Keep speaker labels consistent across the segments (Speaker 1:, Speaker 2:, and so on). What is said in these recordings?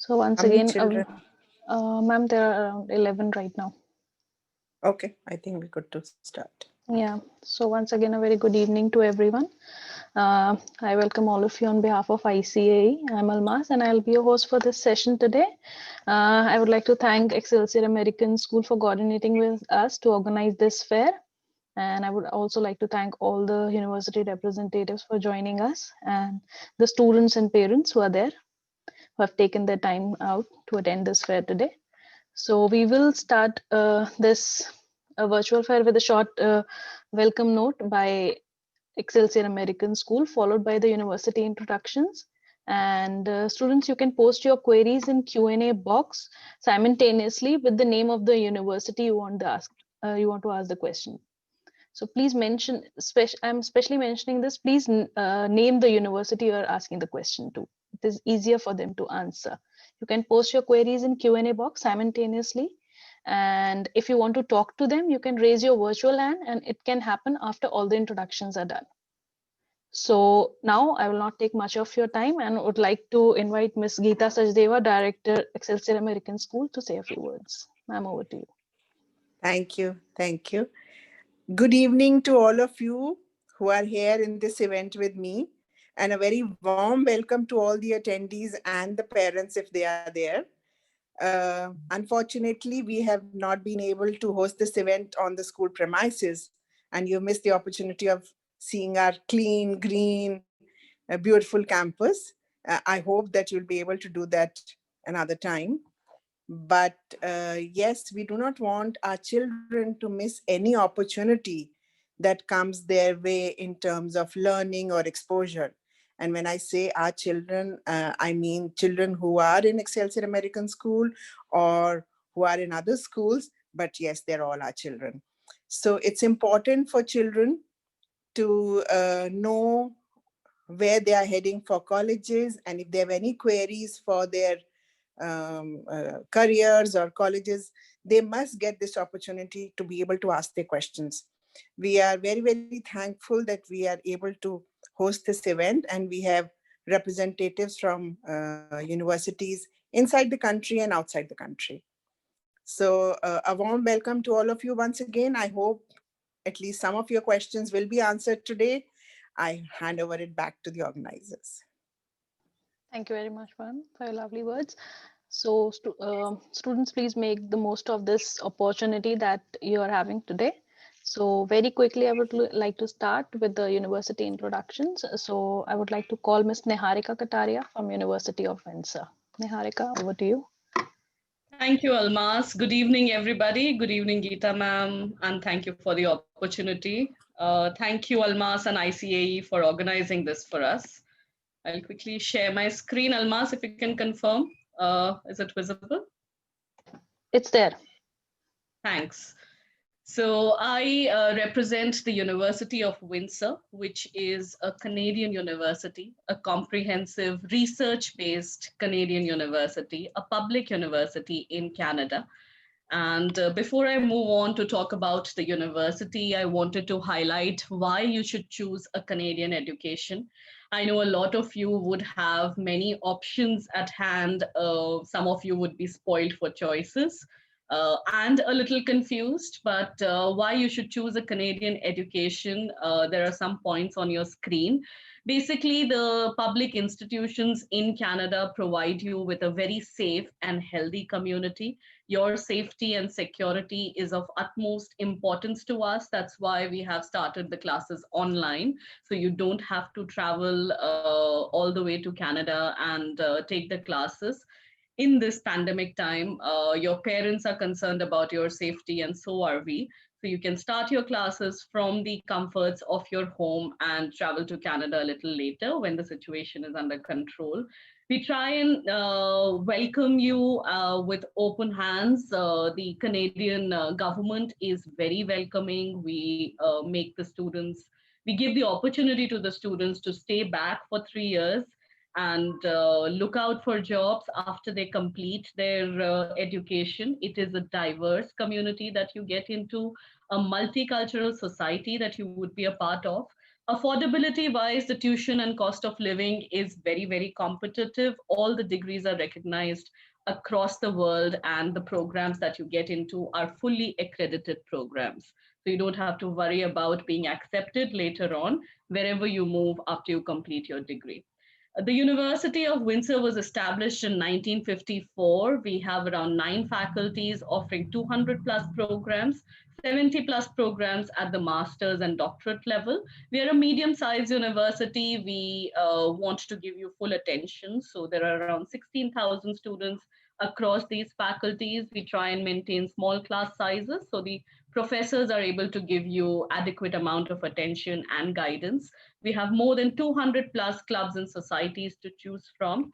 Speaker 1: So once
Speaker 2: How many
Speaker 1: again,
Speaker 2: children?
Speaker 1: ma'am, there are around 11 right now.
Speaker 2: Okay, I think we're good to start.
Speaker 1: Yeah. So once again, a very good evening to everyone. I welcome all of you on behalf of ICAE. I'm Almas, and I'll be your host for this session today. I would like to thank Excelsior American School for coordinating with us to organize this fair. And I would also like to thank all the university representatives for joining us and the students and parents who are there, who have taken their time out to attend this fair today. So we will start this virtual fair with a short welcome note by Excelsior American School, followed by the university introductions. And students, you can post your queries in Q&A box simultaneously with the name of the university you want to ask. The question. So please mention. I'm especially mentioning this. Please name the university you are asking the question to. It is easier for them to answer. You can post your queries in Q&A box simultaneously. And if you want to talk to them, you can raise your virtual hand, and it can happen after all the introductions are done. So now I will not take much of your time and would like to invite Ms. Geeta Sachdeva, Director, Excelsior American School, to say a few words. Ma'am, over to you.
Speaker 2: Thank you. Thank you. Good evening to all of you who are here in this event with me, and a very warm welcome to all the attendees and the parents if they are there. Unfortunately, we have not been able to host this event on the school premises, and you missed the opportunity of seeing our clean, green, beautiful campus. I hope that you'll be able to do that another time. But yes, we do not want our children to miss any opportunity that comes their way in terms of learning or exposure. And when I say our children, I mean children who are in Excelsior American School or who are in other schools. But yes, they're all our children. So it's important for children to know where they are heading for colleges, and if they have any queries for their careers or colleges, they must get this opportunity to be able to ask their questions. We are very, very thankful that we are able to host this event, and we have representatives from universities inside the country and outside the country. So a warm welcome to all of you once again. I hope at least some of your questions will be answered today. I hand over it back to the organizers.
Speaker 1: Thank you very much, ma'am, for your lovely words. So students, please make the most of this opportunity that you are having today. So very quickly, I would like to start with the university introductions. So I would like to call Ms. Niharika Kataria from University of Windsor. Niharika, over to you.
Speaker 3: Thank you, Almas. Good evening, everybody. Good evening, Geeta ma'am, and thank you for the opportunity. Thank you, Almas and ICAE for organizing this for us. I'll quickly share my screen. Almas, if you can confirm, is it visible?
Speaker 1: It's there.
Speaker 3: Thanks. So I represent the University of Windsor, which is a Canadian university, a comprehensive research-based Canadian university, a public university in Canada. And before I move on to talk about the university, I wanted to highlight why you should choose a Canadian education. I know a lot of you would have many options at hand. Some of you would be spoiled for choices and a little confused, but why you should choose a Canadian education. There are some points on your screen. Basically, the public institutions in Canada provide you with a very safe and healthy community. Your safety and security is of utmost importance to us. That's why we have started the classes online. So you don't have to travel all the way to Canada and take the classes. In this pandemic time, your parents are concerned about your safety, and so are we. So you can start your classes from the comforts of your home and travel to Canada a little later when the situation is under control. We try and welcome you with open hands. The Canadian government is very welcoming. We give the opportunity to the students to stay back for 3 years and look out for jobs after they complete their education. It is a diverse community that you get into, a multicultural society that you would be a part of. Affordability wise, the tuition and cost of living is very, very competitive. All the degrees are recognized across the world, and the programs that you get into are fully accredited programs. So you don't have to worry about being accepted later on wherever you move after you complete your degree. The University of Windsor was established in 1954. We have around 9 faculties offering 200 plus programs, 70 plus programs at the master's and doctorate level. We are a medium sized university. We want to give you full attention. So there are around 16,000 students across these faculties. We try and maintain small class sizes so the professors are able to give you adequate amount of attention and guidance. We have more than 200 plus clubs and societies to choose from.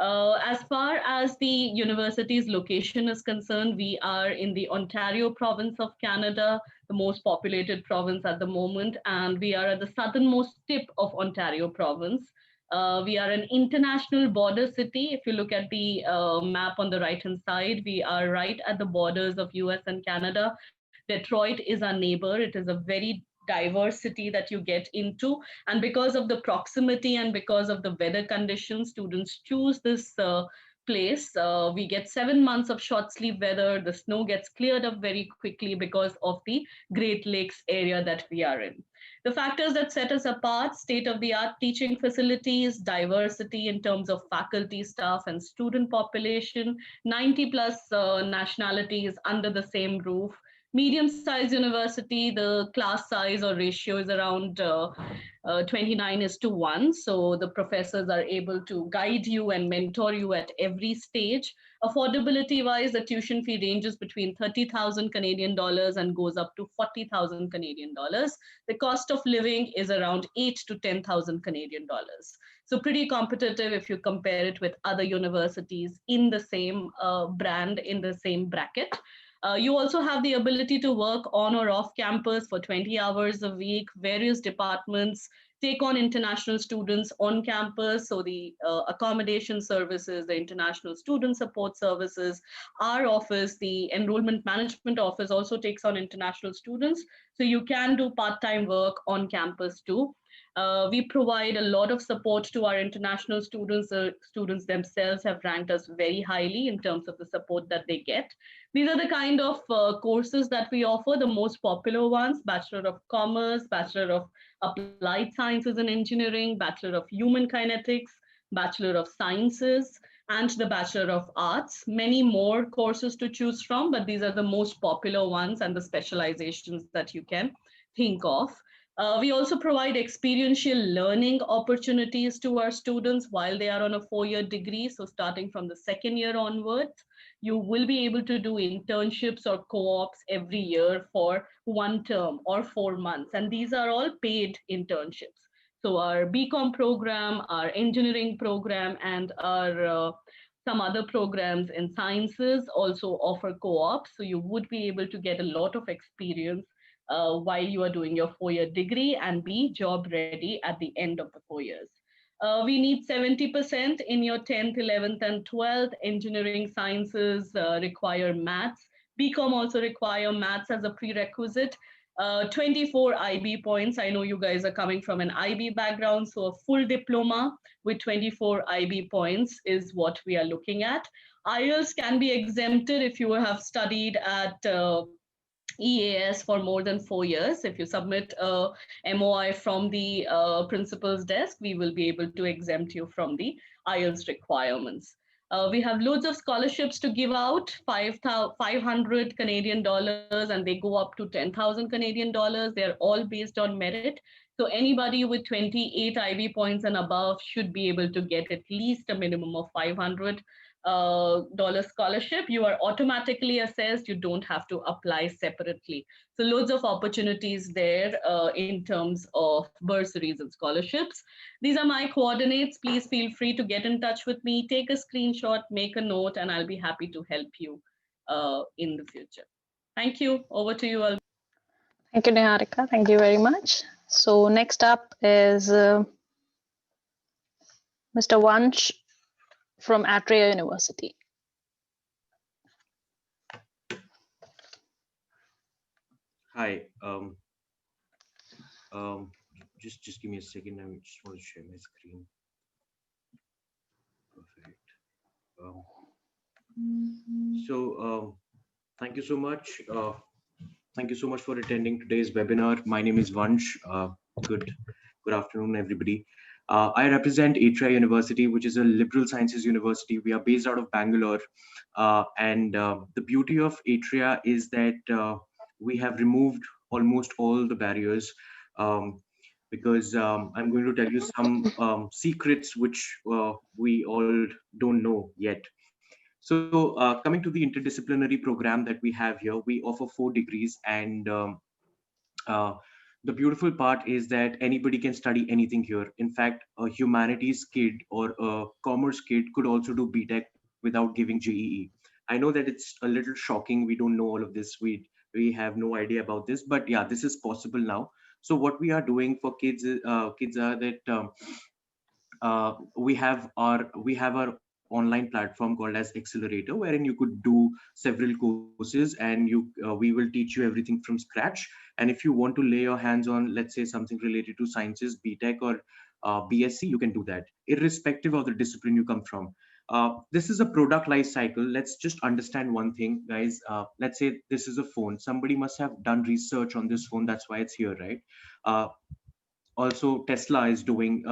Speaker 3: As far as the university's location is concerned, we are in the Ontario province of Canada, the most populated province at the moment, and we are at the southernmost tip of Ontario province. We are an international border city. If you look at the map on the right hand side, we are right at the borders of US and Canada. Detroit is our neighbor. It is a very diverse city that you get into, and because of the proximity and because of the weather conditions, students choose this place. We get 7 months of short sleeve weather. The snow gets cleared up very quickly because of the Great Lakes area that we are in. The factors that set us apart: state of the art teaching facilities, diversity in terms of faculty, staff, and student population, 90 plus nationalities under the same roof. Medium sized university, the class size or ratio is around 29 is to 1. So the professors are able to guide you and mentor you at every stage. Affordability wise, the tuition fee ranges between 30,000 Canadian dollars and goes up to 40,000 Canadian dollars. The cost of living is around 8 to 10,000 Canadian dollars. So pretty competitive if you compare it with other universities in the same brand, in the same bracket. You also have the ability to work on or off campus for 20 hours a week. Various departments take on international students on campus. So the accommodation services, the international student support services, our office, the enrollment management office also takes on international students. So you can do part-time work on campus too. We provide a lot of support to our international students. The students themselves have ranked us very highly in terms of the support that they get. These are the kind of courses that we offer, the most popular ones: Bachelor of Commerce, Bachelor of Applied Sciences and Engineering, Bachelor of Human Kinetics, Bachelor of Sciences, and the Bachelor of Arts. Many more courses to choose from, but these are the most popular ones and the specializations that you can think of. We also provide experiential learning opportunities to our students while they are on a 4-year degree. So starting from the second year onwards, you will be able to do internships or co-ops every year for 1 term or 4 months. And these are all paid internships. So our BCom program, our engineering program, and our some other programs in sciences also offer co-ops. So you would be able to get a lot of experience while you are doing your 4-year degree and be job ready at the end of the 4 years. We need 70% in your 10th, 11th, and 12th. Engineering sciences require maths. BCom also require maths as a prerequisite. 24 IB points. I know you guys are coming from an IB background, so a full diploma with 24 IB points is what we are looking at. IELTS can be exempted if you have studied at EAS for more than 4 years. If you submit a MOI from the principal's desk, we will be able to exempt you from the IELTS requirements. We have loads of scholarships to give out, 500 Canadian dollars, and they go up to 10,000 Canadian dollars. They're all based on merit. So anybody with 28 IB points and above should be able to get at least a minimum of 500 dollar scholarship. You are automatically assessed. You don't have to apply separately. So loads of opportunities there in terms of bursaries and scholarships. These are my coordinates. Please feel free to get in touch with me, take a screenshot, make a note, and I'll be happy to help you in the future. Thank you. Over to you, Al.
Speaker 1: Thank you, Niharika. Thank you very much. So next up is Mr. Vansh from Atria University.
Speaker 4: Hi. Just give me a second. I just want to share my screen. Perfect. Um, so thank you so much. Thank you so much for attending today's webinar. My name is Vansh. Good, good afternoon, everybody. I represent Atria University, which is a liberal sciences university. We are based out of Bangalore, and the beauty of Atria is that we have removed almost all the barriers. Um, because I'm going to tell you some secrets which we all don't know yet. So, coming to the interdisciplinary program that we have here, we offer 4 degrees, and uh, the beautiful part is that anybody can study anything here. In fact, a humanities kid or a commerce kid could also do BTech without giving JEE. I know that it's a little shocking. We don't know all of this. We have no idea about this, but yeah, this is possible now. So what we are doing for kids are that we have our online platform called as Accelerator, wherein you could do several courses, and we will teach you everything from scratch. And if you want to lay your hands on, let's say, something related to sciences, BTech or BSc, you can do that, irrespective of the discipline you come from. This is a product life cycle. Let's just understand one thing, guys. Let's say this is a phone. Somebody must have done research on this phone. That's why it's here, right? Uh, Also, Tesla is doing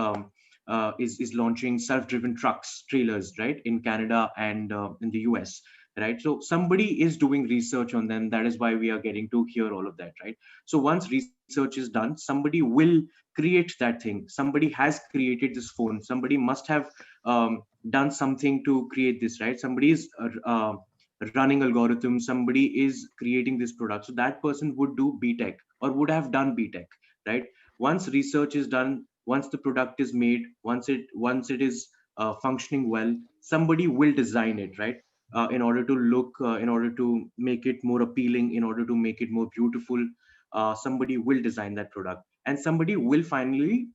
Speaker 4: is launching self-driven trucks, trailers, right, in Canada and in the US, right? So somebody is doing research on them. That is why we are getting to hear all of that, right? So once research is done, somebody will create that thing. Somebody has created this phone. Somebody must have done something to create this, right? Somebody is running algorithms. Somebody is creating this product. So that person would do BTech or would have done BTech, right? Once research is done, once the product is made, once it is functioning well, somebody will design it, right? In order to make it more appealing, in order to make it more beautiful, somebody will design that product, and somebody will finally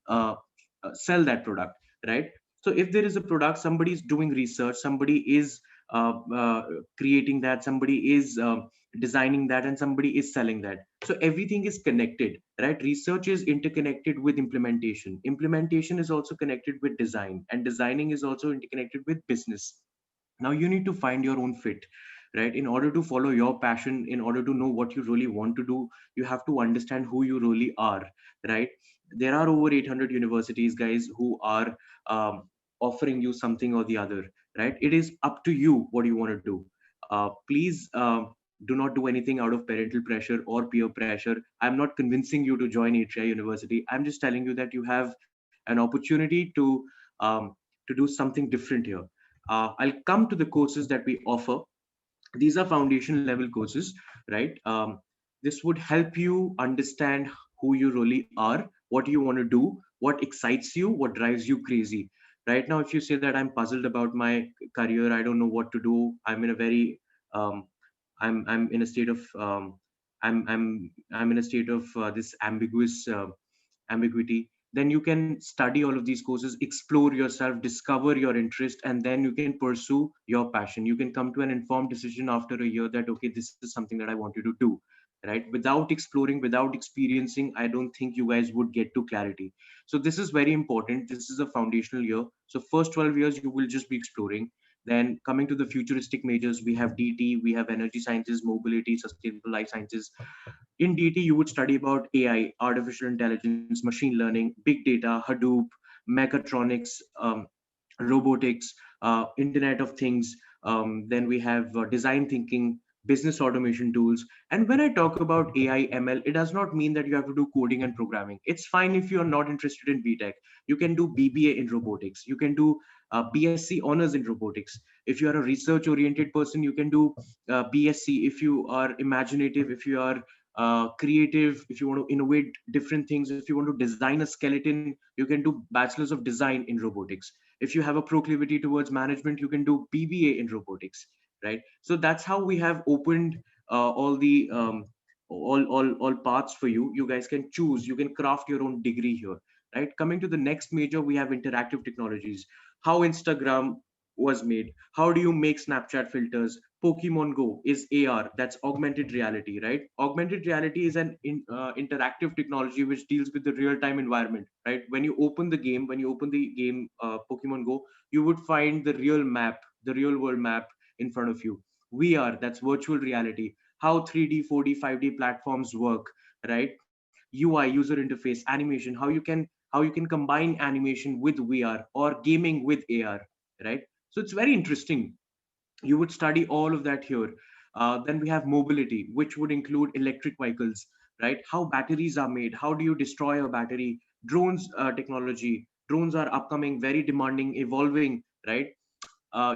Speaker 4: sell that product, right? So if there is a product, somebody is doing research, somebody is uh, uh, creating that, somebody is designing that, and somebody is selling that. So everything is connected, right? Research is interconnected with implementation. Implementation is also connected with design, and designing is also interconnected with business. Now you need to find your own fit, right? In order to follow your passion, in order to know what you really want to do, you have to understand who you really are, right? There are over 800 universities, guys, who are offering you something or the other, right? It is up to you what you want to do. Please do not do anything out of parental pressure or peer pressure. I'm not convincing you to join Atria University. I'm just telling you that you have an opportunity um, to do something different here. I'll come to the courses that we offer. These are foundation level courses, right? This would help you understand who you really are, what you want to do, what excites you, what drives you crazy. Right now, if you say that I'm puzzled about my career, I don't know what to do, I'm in a very um, I'm in a state of I'm in a state of this ambiguous ambiguity, then you can study all of these courses, explore yourself, discover your interest, and then you can pursue your passion. You can come to an informed decision after a year that, okay, this is something that I wanted to do, right? Without exploring, without experiencing, I don't think you guys would get to clarity. So this is very important. This is a foundational year. So first 12 years, you will just be exploring. Then coming to the futuristic majors, we have DT, we have energy sciences, mobility, sustainable life sciences. In DT, you would study about AI, artificial intelligence, machine learning, big data, Hadoop, mechatronics, robotics, Internet of Things. Then we have design thinking, business automation tools. And when I talk about AI, ML, it does not mean that you have to do coding and programming. It's fine if you're not interested in BTech. You can do BBA in robotics. You can do BSc honors in robotics. If you are a research oriented person, you can do BSc. If you are imaginative, if you are creative, if you want to innovate different things, if you want to design a skeleton, you can do bachelor's of design in robotics. If you have a proclivity towards management, you can do BBA in robotics, right? So that's how we have opened all the all paths for you. You guys can choose, you can craft your own degree here, right? Coming to the next major, we have interactive technologies. How Instagram was made, how do you make Snapchat filters, Pokemon Go is AR, that's augmented reality, right? Augmented reality is an interactive technology which deals with the real-time environment, right? When you open the game, Pokemon Go, you would find the real map, the real world map in front of you. VR, that's virtual reality, how 3D, 4D, 5D platforms work, right? UI, user interface, animation, how you can combine animation with VR or gaming with AR, right? So it's very interesting. You would study all of that here. Then we have mobility, which would include electric vehicles, right? How batteries are made, how do you destroy a battery? Drones technology, drones are upcoming, very demanding, evolving, right?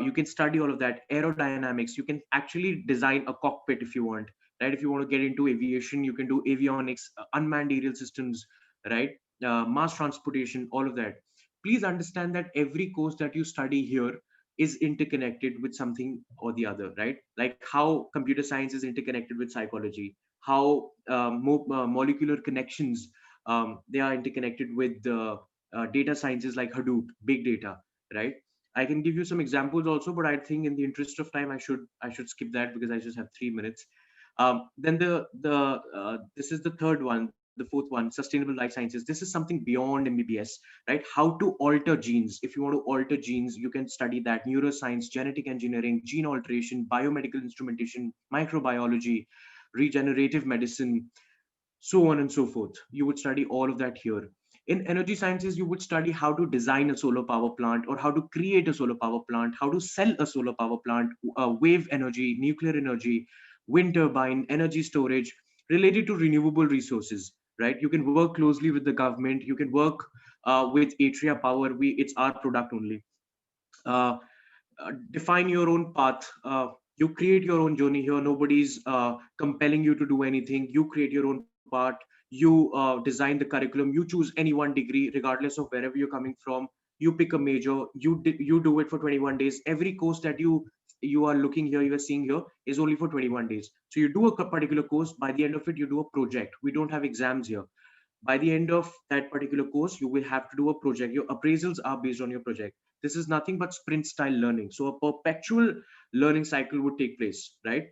Speaker 4: You can study all of that. Aerodynamics, you can actually design a cockpit if you want, right? If you want to get into aviation, you can do avionics, unmanned aerial systems, right? Mass transportation, all of that. Please understand that every course that you study here is interconnected with something or the other, right? Like how computer science is interconnected with psychology, how molecular connections, they are interconnected with data sciences like Hadoop, big data, right? I can give you some examples also, but I think in the interest of time, I should skip that because I just have 3 minutes. Then this is the third one, the fourth one, sustainable life sciences. This is something beyond MBBS, right? How to alter genes. If you want to alter genes, you can study that. Neuroscience, genetic engineering, gene alteration, biomedical instrumentation, microbiology, regenerative medicine, so on and so forth. You would study all of that here. In energy sciences, you would study how to design a solar power plant or how to create a solar power plant, how to sell a solar power plant, wave energy, nuclear energy, wind turbine, energy storage related to renewable resources, right? You can work closely with the government. You can work with Atria Power. It's our product only. Uh, Define your own path. You create your own journey here. Nobody's compelling you to do anything. You create your own part. You design the curriculum. You choose any one degree regardless of wherever you're coming from. You pick a major. You do it for 21 days. Every course that you are looking here, you are seeing here, is only for 21 days. So you do a particular course. By the end of it, you do a project. We don't have exams here. By the end of that particular course, you will have to do a project. Your appraisals are based on your project. This is nothing but sprint style learning. So a perpetual learning cycle would take place, right?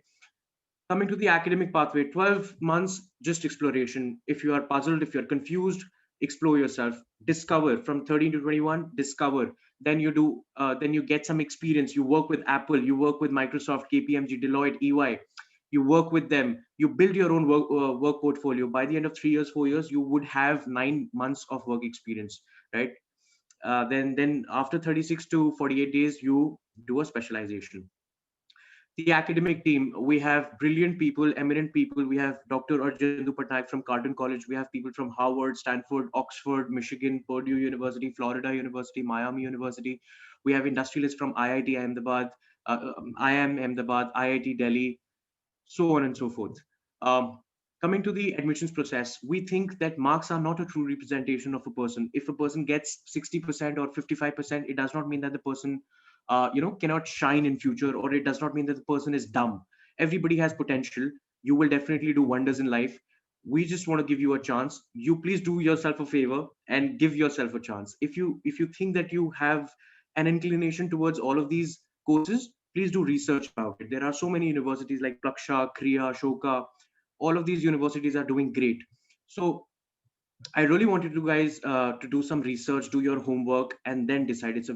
Speaker 4: Coming to the academic pathway, 12 months, just exploration. If you are puzzled, if you're confused, explore yourself, discover. From 13 to 21, discover. Then you get some experience. You work with Apple, you work with Microsoft, KPMG, Deloitte, EY. You work with them, you build your own work portfolio. By the end of 3 years, 4 years, you would have 9 months of work experience, right? Then after 36 to 48 days, you do a specialization. The academic team, we have brilliant people, eminent people. We have Dr. Arjundu Patnaik from Carleton College. We have people from Harvard, Stanford, Oxford, Michigan, Purdue University, Florida University, Miami University. We have industrialists from IIT Ahmedabad, IIM Ahmedabad, IIT Delhi, so on and so forth. Um, Coming to the admissions process, we think that marks are not a true representation of a person. If a person gets 60% or 55%, it does not mean that the person, cannot shine in future, or it does not mean that the person is dumb. Everybody has potential. You will definitely do wonders in life. We just want to give you a chance. You please do yourself a favor and give yourself a chance. If you think that you have an inclination towards all of these courses, please do research about it. There are so many universities like Plaksha, Kriya, Ashoka. All of these universities are doing great. So I really wanted you guys to do some research, do your homework, and then decide. It's a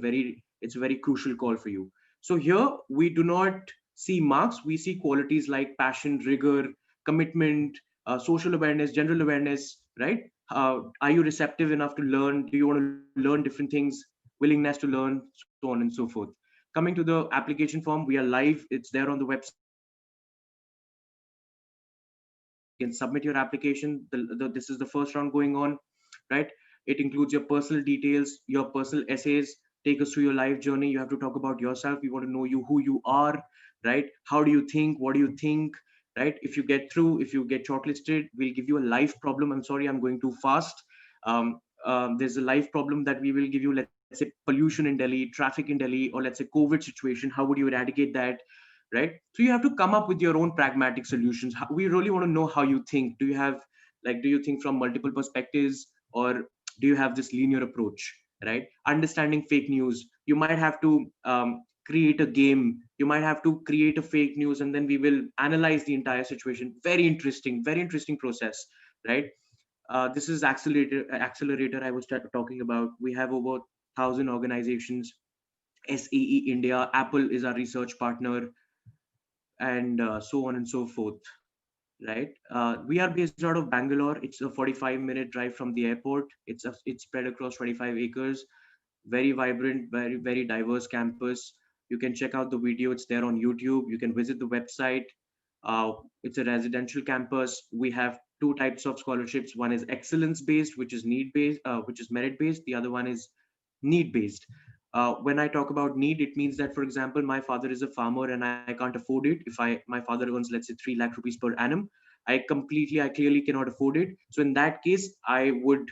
Speaker 4: very crucial call for you. So here we do not see marks. We see qualities like passion, rigor, commitment, social awareness, general awareness. Right? Are you receptive enough to learn? Do you want to learn different things? Willingness to learn, so on and so forth. Coming to the application form, we are live. It's there on the website. You can submit your application. This is the first round going on, right? It includes your personal details, your personal essays. Take us through your life journey. You have to talk about yourself. We want to know you, who you are, right? How do you think? What do you think? Right? If you get through, if you get shortlisted, we'll give you a life problem. I'm sorry, I'm going too fast. There's a life problem that we will give you. Let's say pollution in Delhi, traffic in Delhi, or let's say COVID situation. How would you eradicate that? Right? So you have to come up with your own pragmatic solutions. We really want to know how you think. Do you think from multiple perspectives, or do you have this linear approach? Right? Understanding fake news. You might have to create a game You might have to create a fake news, and then we will analyze the entire situation. Very interesting process, right? This is accelerator I was talking about. We have over 1,000 organizations. SAE India, Apple is our research partner, and so on and so forth, right? We are based out of Bangalore. It's a 45-minute drive from the airport. It's spread across 25 acres. Very vibrant, very diverse campus. You can check out the video. It's there on YouTube. You can visit the website. It's a residential campus. We have two types of scholarships. One is excellence based, which is need based, which is merit based. The other one is need based. When I talk about need, it means that, for example, my father is a farmer and I can't afford it. If my father earns, let's say, 3 lakh rupees per annum, I clearly cannot afford it. So in that case, I would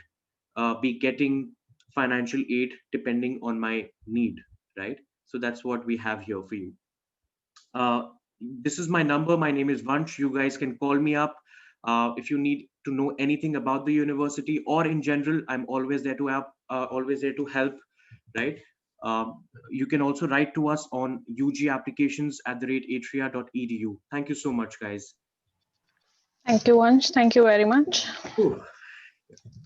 Speaker 4: be getting financial aid depending on my need, right? So that's what we have here for you. This is my number. My name is Vansh. You guys can call me up if you need to know anything about the university or in general. I'm always there to help, right? You can also write to us on ugapplications@atria.edu. Thank you so much, guys.
Speaker 1: Thank you, Vansh. Thank you very much.
Speaker 4: Ooh.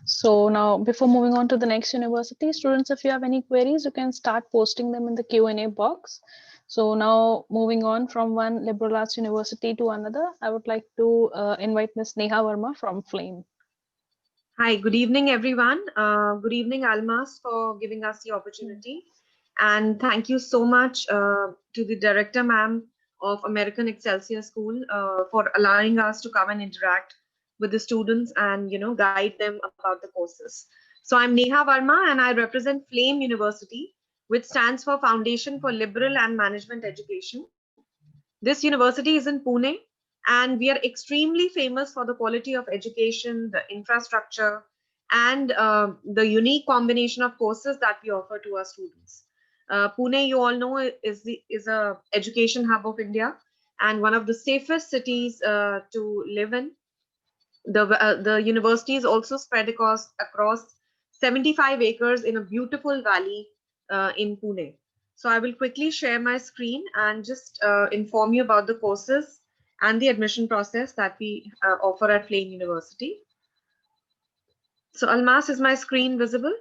Speaker 1: So now, before moving on to the next university, students, if you have any queries, you can start posting them in the Q&A box. So now, moving on from one liberal arts university to another, I would like to invite Ms. Neha Verma from Flame.
Speaker 5: Hi, good evening, everyone. Good evening, Almas, for giving us the opportunity. And thank you so much to the director, ma'am, of American Excelsior School for allowing us to come and interact with the students and, guide them about the courses. So I'm Neha Verma and I represent Flame University, which stands for Foundation for Liberal and Management Education. This university is in Pune, and we are extremely famous for the quality of education, the infrastructure, and the unique combination of courses that we offer to our students. Pune, you all know, is a education hub of India and one of the safest cities to live in. The university is also spread across 75 acres in a beautiful valley in Pune. So I will quickly share my screen and just inform you about the courses and the admission process that we offer at Flame University. So Almas, is my screen visible?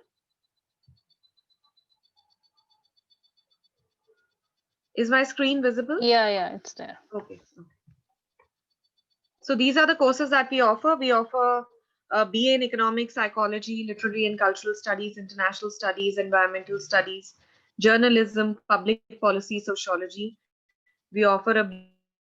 Speaker 5: Is my screen visible?
Speaker 1: Yeah, it's there.
Speaker 5: Okay. So these are the courses that we offer. We offer a BA in Economics, Psychology, Literary and Cultural Studies, International Studies, Environmental Studies, Journalism, Public Policy, Sociology. We offer a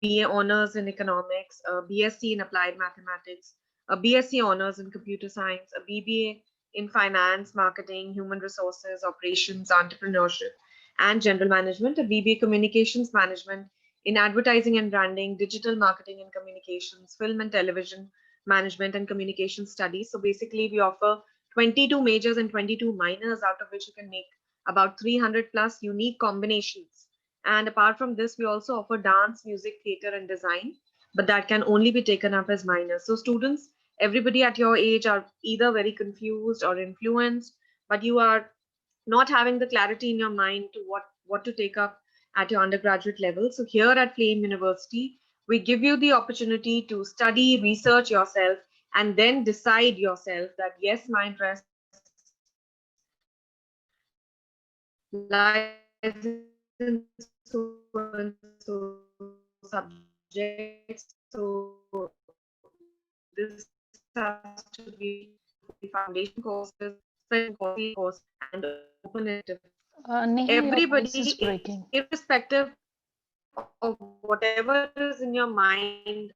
Speaker 5: BA Honors in Economics, a BSc in Applied Mathematics, a BSc Honors in Computer Science, a BBA in Finance, Marketing, Human Resources, Operations, Entrepreneurship, and General Management, a BBA Communications Management in Advertising and Branding, Digital Marketing and Communications, Film and Television Management, and Communication Studies. So basically, we offer 22 majors and 22 minors, out of which you can make about 300 plus unique combinations. And apart from this, we also offer dance, music, theater, and design, but that can only be taken up as minors. So students, everybody at your age are either very confused or influenced, but you are not having the clarity in your mind to what to take up at your undergraduate level. So here at Flame University, we give you the opportunity to study, research yourself, and then decide yourself that yes, my interest lies in so and so subjects. So this has to be the foundation courses, course, and open it.
Speaker 1: Neha,
Speaker 5: Everybody,
Speaker 1: your voice is breaking.
Speaker 5: irrespective of whatever is in your mind,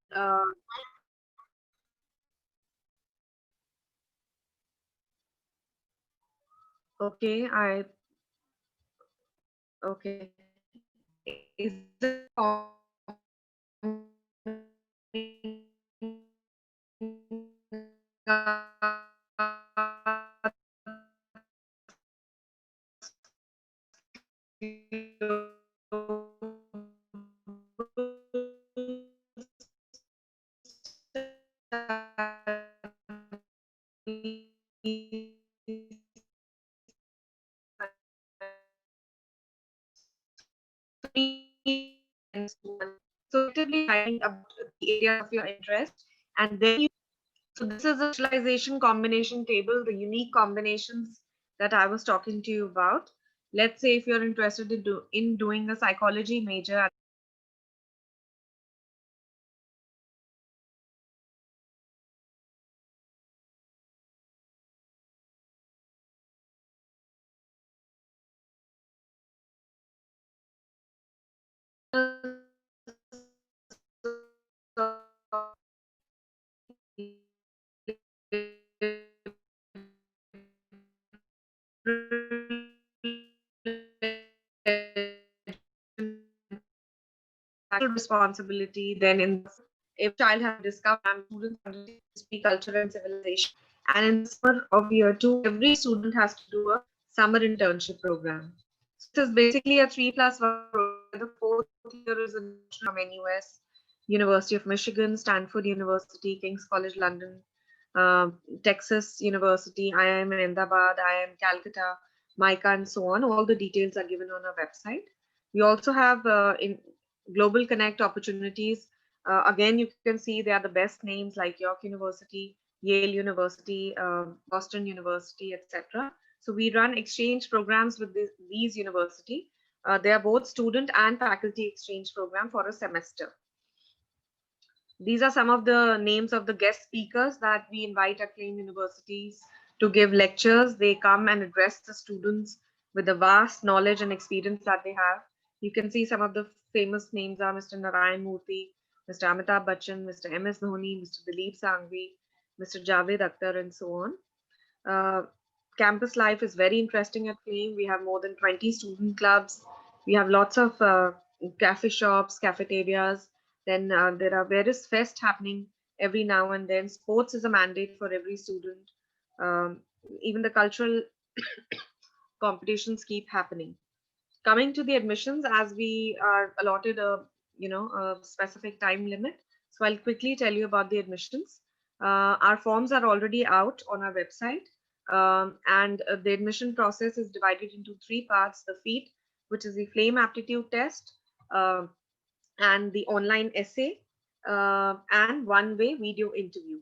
Speaker 5: okay, okay. Is it So actively writing about the areas of your interest, and then so this is a specialization combination table, the unique combinations that I was talking to you about. Let's say if you're interested in doing a psychology major. Responsibility, then in every child has to discover and students undertake history, culture, and civilization. And in the summer of year 2, every student has to do a summer internship program. So this is basically a 3+1 program. The fourth year is a from NUS, University of Michigan, Stanford University, King's College London, Texas University, IIM Ahmedabad, IIM Calcutta, MICA, and so on. All the details are given on our website. We also have in Global Connect opportunities. Again, you can see they are the best names like York University, Yale University, Boston University, etc. So we run exchange programs with these universities. They are both student and faculty exchange program for a semester. These are some of the names of the guest speakers that we invite at Claim Universities to give lectures. They come and address the students with the vast knowledge and experience that they have. You can see some of the famous names are Mr. Narayan Murthy, Mr. Amitabh Bachchan, Mr. MS Dhoni, Mr. Dilip Sangvi, Mr. Javed Akhtar, and so on. Campus life is very interesting at Claim. We have more than 20 student clubs. We have lots of cafe shops, cafeterias. Then there are various fests happening every now and then. Sports is a mandate for every student. Even the cultural competitions keep happening. Coming to the admissions, as we are allotted a specific time limit, so I'll quickly tell you about the admissions. Our forms are already out on our website, and the admission process is divided into 3 parts: the FEAT, which is the flame aptitude test, and the online essay, and one-way video interview.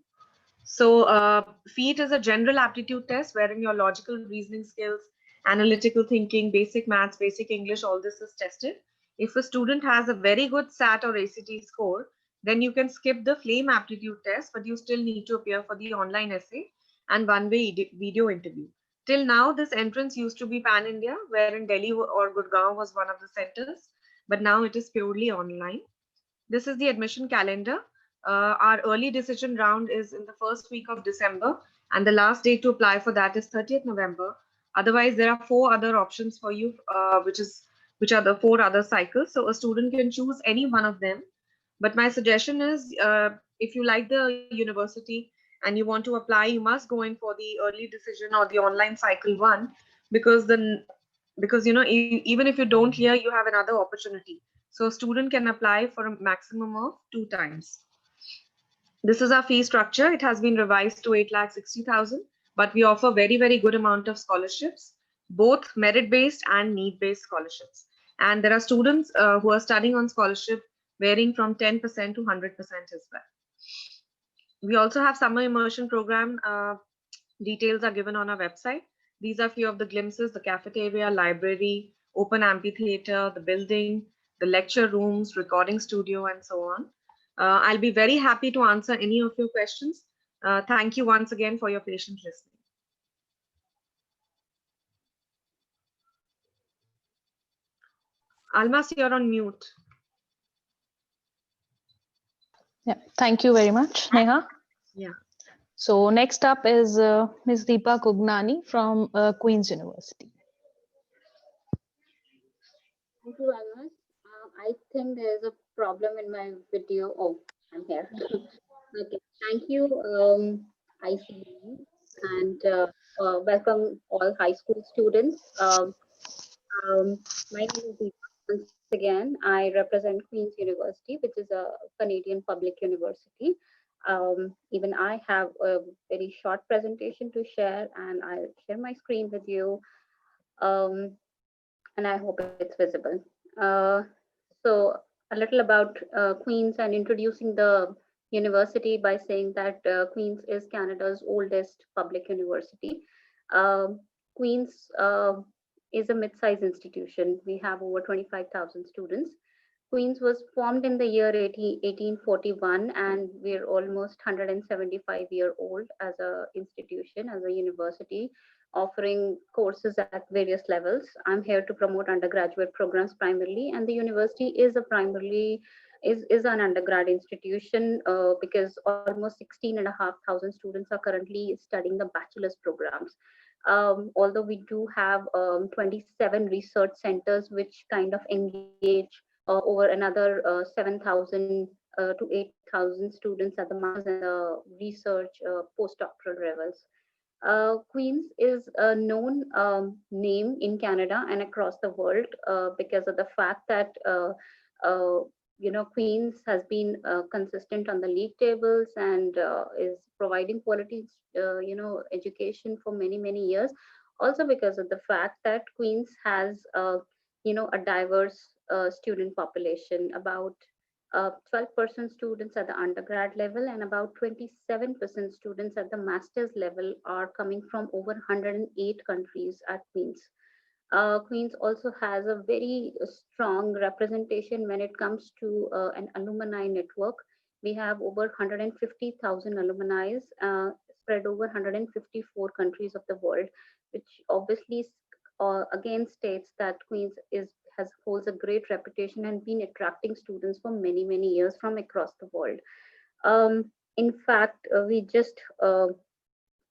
Speaker 5: So FEAT is a general aptitude test wherein your logical reasoning skills, analytical thinking, basic maths, basic English, all this is tested. If a student has a very good SAT or ACT score, then you can skip the flame aptitude test, but you still need to appear for the online essay and one-way video interview. Till now, this entrance used to be pan-India, wherein Delhi or Gurgaon was one of the centers, but now it is purely online. This is the admission calendar. Our early decision round is in the first week of December, and the last date to apply for that is 30th November. Otherwise, there are 4 other options for you, which are the 4 other cycles. So a student can choose any one of them. But my suggestion is, if you like the university and you want to apply, you must go in for the early decision or the online cycle 1, because even if you don't clear, you have another opportunity. So a student can apply for a maximum of 2 times. This is our fee structure. It has been revised to 8,60,000, but we offer very, very good amount of scholarships, both merit-based and need-based scholarships. And there are students who are studying on scholarship varying from 10% to 100% as well. We also have summer immersion program. Details are given on our website. These are few of the glimpses: the cafeteria, library, open amphitheater, the building, the lecture rooms, recording studio, and so on. I'll be very happy to answer any of your questions. Thank you once again for your patient listening. Almas, you're on mute.
Speaker 1: Yeah, thank you very much, Neha.
Speaker 5: Yeah.
Speaker 1: So next up is Ms. Deepa Kugnani from Queen's University.
Speaker 6: Thank you, Almas. I think there's a problem in my video. Oh, I'm here. Okay, thank you, ICE, and welcome all high school students. My name is Deepa. Once again, I represent Queen's University, which is a Canadian public university. Even I have a very short presentation to share, and I'll share my screen with you. And I hope it's visible. So a little about Queen's and introducing the university by saying that Queen's is Canada's oldest public university. Um Queen's is a mid-sized institution. We have over 25,000 students. Queen's was formed in the year 1841, and we're almost 175-year old as a institution, as a university, offering courses at various levels. I'm here to promote undergraduate programs primarily, and the university is a primarily is an undergrad institution because almost 16,500 students are currently studying the bachelor's programs. Although we do have 27 research centers which kind of engage over another 7,000 to 8,000 students at the masters and the research postdoctoral levels. Queens is a known name in Canada and across the world because of the fact that uh, Queens has been consistent on the league tables and is providing quality education for many years. Also because of the fact that Queens has a diverse student population. About 12% students at the undergrad level and about 27% students at the master's level are coming from over 108 countries at Queen's. Queen's also has a very strong representation when it comes to an alumni network. We have over 150,000 alumni spread over 154 countries of the world, which obviously again states that Queen's is has holds a great reputation and been attracting students for many years from across the world. In fact, we just heard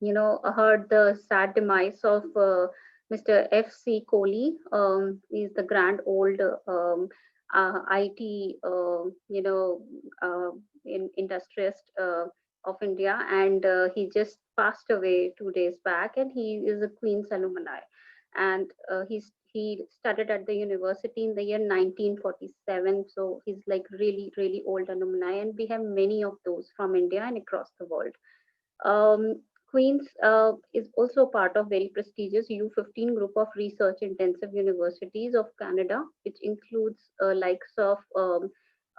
Speaker 6: the sad demise of Mr. F.C. Kohli. He's the grand old IT, industrialist of India, and he just passed away 2 days back. And he is a Queen's alumni, and he started at the university in the year 1947. So he's like really old alumni, and we have many of those from India and across the world. Um, Queen's is also part of very prestigious U15 group of research intensive universities of Canada, which includes likes of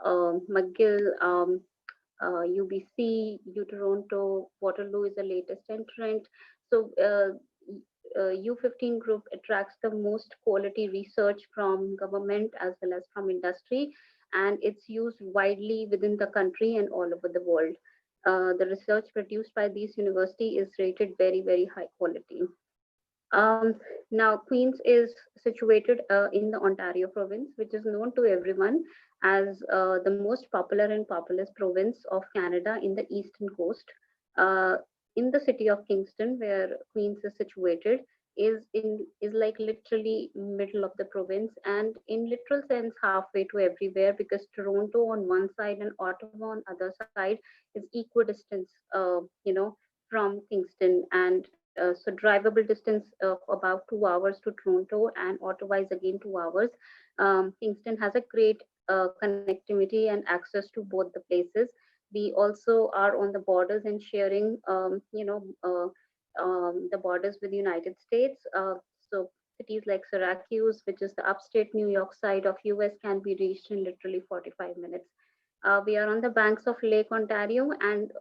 Speaker 6: McGill, UBC, U Toronto, Waterloo is the latest entrant. So U15 group attracts the most quality research from government as well as from industry, and it's used widely within the country and all over the world. The research produced by these university is rated very high quality. Um, Now, Queen's is situated in the Ontario province, which is known to everyone as the most popular and populous province of Canada in the eastern coast. Uh, in the city of Kingston, where Queen's is situated, is like literally middle of the province, and in literal sense halfway to everywhere, because Toronto on one side and Ottawa on other side is equidistant, from Kingston, and so drivable distance of about 2 hours to Toronto, and Ottawa is again 2 hours. Kingston has a great connectivity and access to both the places. We also are on the borders and sharing, the borders with the United States. So cities like Syracuse, which is the upstate New York side of US, can be reached in literally 45 minutes. We are on the banks of Lake Ontario, and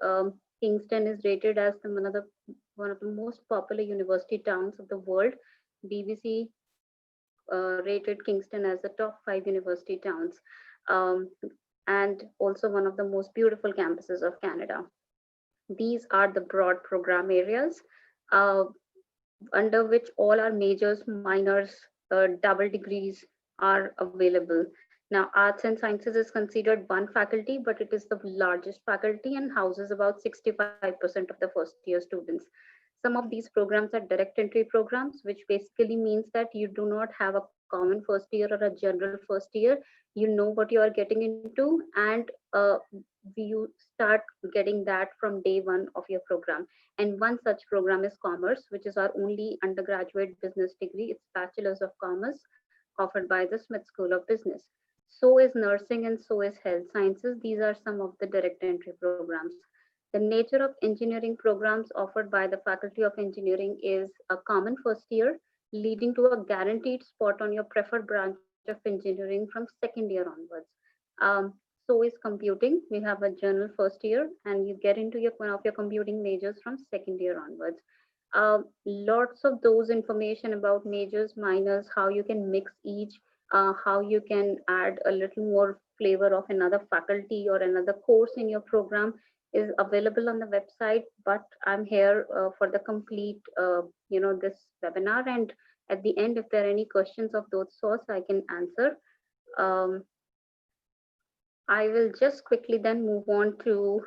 Speaker 6: Kingston is rated as one of the most popular university towns of the world. BBC rated Kingston as the top 5 university towns, um, and also one of the most beautiful campuses of Canada. These are the broad program areas uh, under which all our majors, minors, double degrees are available. Now, arts and sciences is considered one faculty, but it is the largest faculty and houses about 65% of the first year students. Some of these programs are direct entry programs, which basically means that you do not have a common first year or a general first year. You know what you are getting into, and you start getting that from day one of your program. And one such program is commerce, which is our only undergraduate business degree. It's Bachelor's of Commerce offered by the Smith School of Business. So is nursing and so is health sciences. These are some of the direct entry programs. The nature of engineering programs offered by the Faculty of Engineering is a common first year, leading to a guaranteed spot on your preferred branch of engineering from second year onwards. So is computing. We have a general first year, and you get into one of your computing majors from second year onwards. Lots of those information about majors, minors, how you can mix each, how you can add a little more flavor of another faculty or another course in your program is available on the website. But I'm here for the complete, this webinar. And at the end, if there are any questions of those sorts, I can answer. Um, I will just quickly then move on to,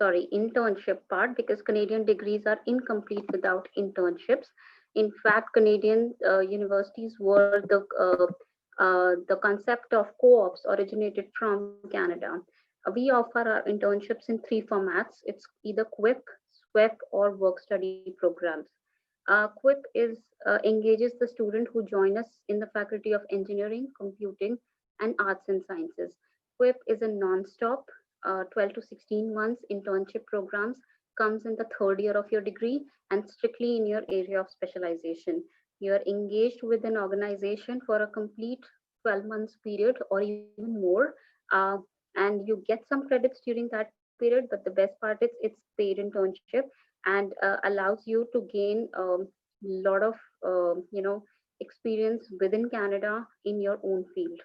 Speaker 6: internship part, because Canadian degrees are incomplete without internships. In fact, Canadian universities were the concept of co-ops originated from Canada. We offer our internships in three formats. It's either QUIP, SWEP, or work study programs. QUIP engages the student who join us in the Faculty of Engineering, Computing, and Arts and Sciences. QUIP is a non-stop 12 to 16 months internship programs, comes in the third year of your degree and strictly in your area of specialization. You are engaged with an organization for a complete 12 months period or even more, uh, and you get some credits during that period. But the best part is it's paid internship and allows you to gain a lot of experience within Canada in your own field.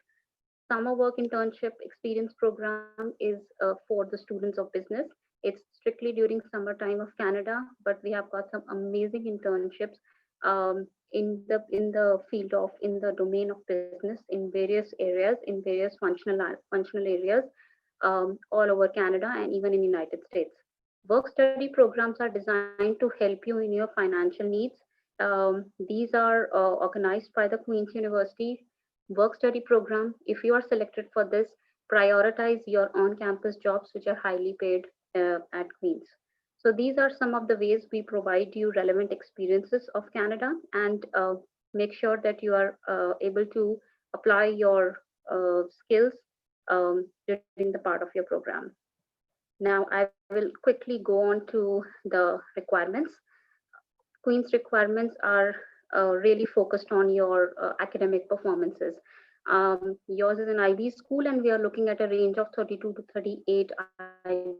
Speaker 6: Summer work internship experience program is for the students of business. It's strictly during summertime of Canada, but we have got some amazing internships in the field of in the domain of business in various areas, in various functional areas, all over Canada and even in United States. Work study programs are designed to help you in your financial needs. These are organized by the Queen's University work study program. If you are selected for this, prioritize your on-campus jobs which are highly paid at Queen's. So these are some of the ways we provide you relevant experiences of Canada, and make sure that you are able to apply your skills during the part of your program. Now I will quickly go on to the requirements. Queen's requirements are really focused on your academic performances. Yours is an IB school, and we are looking at a range of 32 to 38 and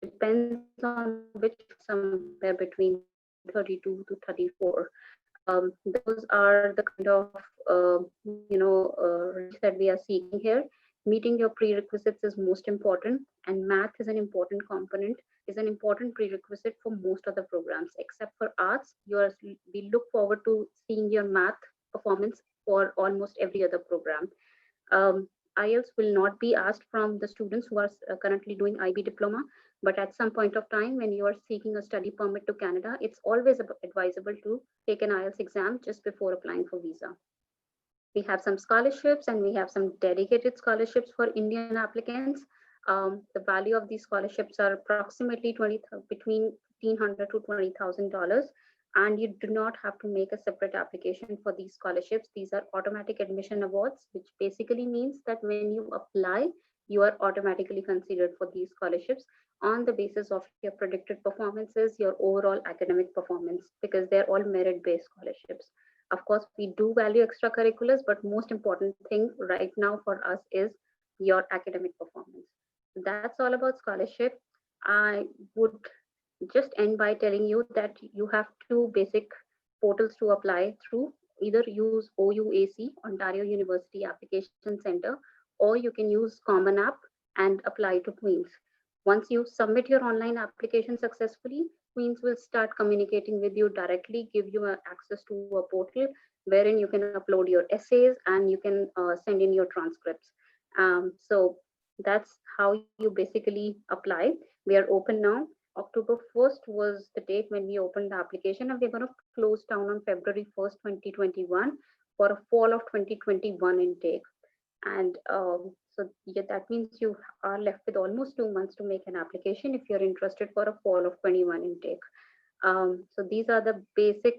Speaker 6: depends on which somewhere between 32 to 34. Those are the kind of range that we are seeking here. Meeting your prerequisites is most important, and math is an important component, is an important prerequisite for most of the programs. Except for arts, we look forward to seeing your math performance for almost every other program. IELTS will not be asked from the students who are currently doing IB diploma, but at some point of time when you are seeking a study permit to Canada, it's always advisable to take an IELTS exam just before applying for visa. We have some scholarships, and we have some dedicated scholarships for Indian applicants. The value of these scholarships are approximately between $1,500 to $20,000, and you do not have to make a separate application for these scholarships. These are automatic admission awards, which basically means that when you apply, you are automatically considered for these scholarships on the basis of your predicted performances, your overall academic performance, because they're all merit-based scholarships. Of course, we do value extracurriculars, but most important thing right now for us is your academic performance. That's all about scholarship. I would just end by telling you that you have two basic portals to apply through. Either use OUAC, Ontario University Application Center, or you can use Common App and apply to Queen's. Once you submit your online application successfully, Queen's will start communicating with you directly, give you access to a portal wherein you can upload your essays and you can send in your transcripts. So that's how you basically apply. We are open now. October 1st was the date when we opened the application, and we're going to close down on February 1st, 2021 for a fall of 2021 intake. And so yeah, that means you are left with almost 2 months to make an application if you're interested for a fall of 21 intake. So these are the basic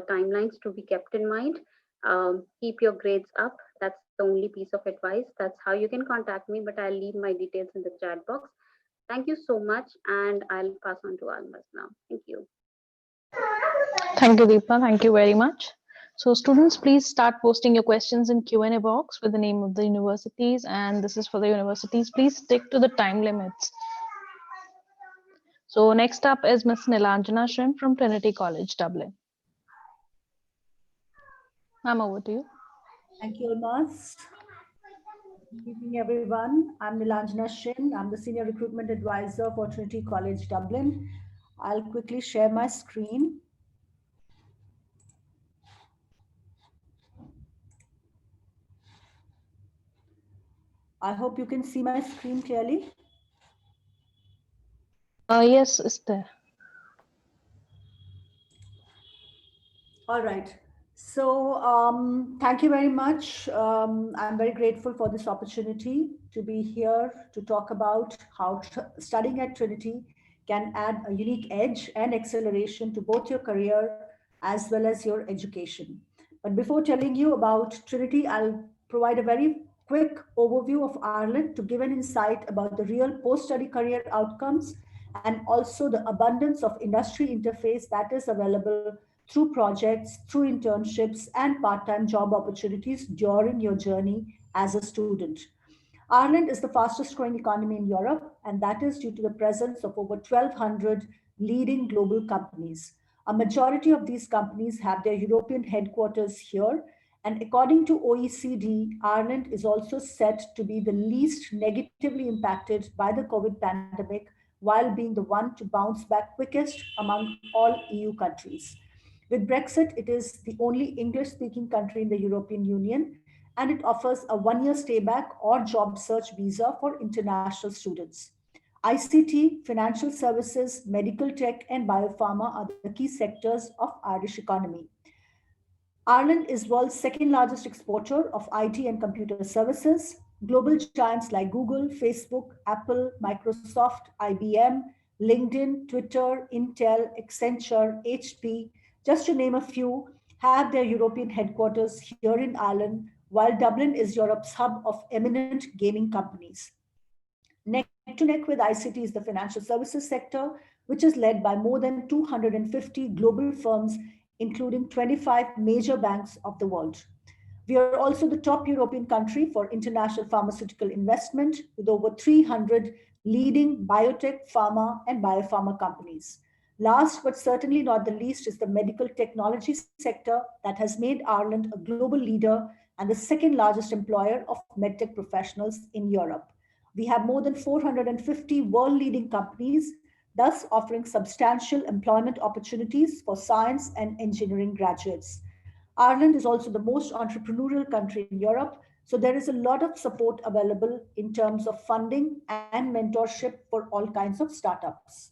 Speaker 6: timelines to be kept in mind. Keep your grades up. That's the only piece of advice. That's how you can contact me, but I'll leave my details in the chat box. Thank you so much, and I'll pass on to Almas now. Thank you.
Speaker 1: Thank you, Deepa. Thank you very much. So students, please start posting your questions in Q&A box with the name of the universities, and this is for the universities. Please stick to the time limits. So next up is Ms. Nilanjana Shrim from Trinity College, Dublin. Ma'am, over to you.
Speaker 7: Thank you, Almas. Good evening, everyone. I'm Nilanjana Shin. I'm the Senior Recruitment Advisor for Trinity College, Dublin. I'll quickly share my screen. I hope you can see my screen clearly.
Speaker 1: Yes, it's there.
Speaker 7: All right. So thank you very much. I'm very grateful for this opportunity to be here to talk about how studying at Trinity can add a unique edge and acceleration to both your career as well as your education. But before telling you about Trinity, I'll provide a very quick overview of Ireland to give an insight about the real post-study career outcomes and also the abundance of industry interface that is available through projects, through internships, and part-time job opportunities during your journey as a student. Ireland is the fastest growing economy in Europe, and that is due to the presence of over 1,200 leading global companies. A majority of these companies have their European headquarters here, and according to OECD, Ireland is also set to be the least negatively impacted by the COVID pandemic, while being the one to bounce back quickest among all EU countries. With Brexit, it is the only English-speaking country in the European Union, and it offers a one-year stayback or job search visa for international students. ICT, financial services, medical tech, and biopharma are the key sectors of Irish economy. Ireland is world's second largest exporter of IT and computer services. Global giants like Google, Facebook, Apple, Microsoft, IBM, LinkedIn, Twitter, Intel, Accenture, HP, just to name a few, have their European headquarters here in Ireland, while Dublin is Europe's hub of eminent gaming companies. Neck to neck with ICT is the financial services sector, which is led by more than 250 global firms, including 25 major banks of the world. We are also the top European country for international pharmaceutical investment, with over 300 leading biotech, pharma, and biopharma companies. Last but certainly not the least is the medical technology sector that has made Ireland a global leader and the second largest employer of medtech professionals in Europe. We have more than 450 world-leading companies, thus offering substantial employment opportunities for science and engineering graduates. Ireland is also the most entrepreneurial country in Europe, so there is a lot of support available in terms of funding and mentorship for all kinds of startups.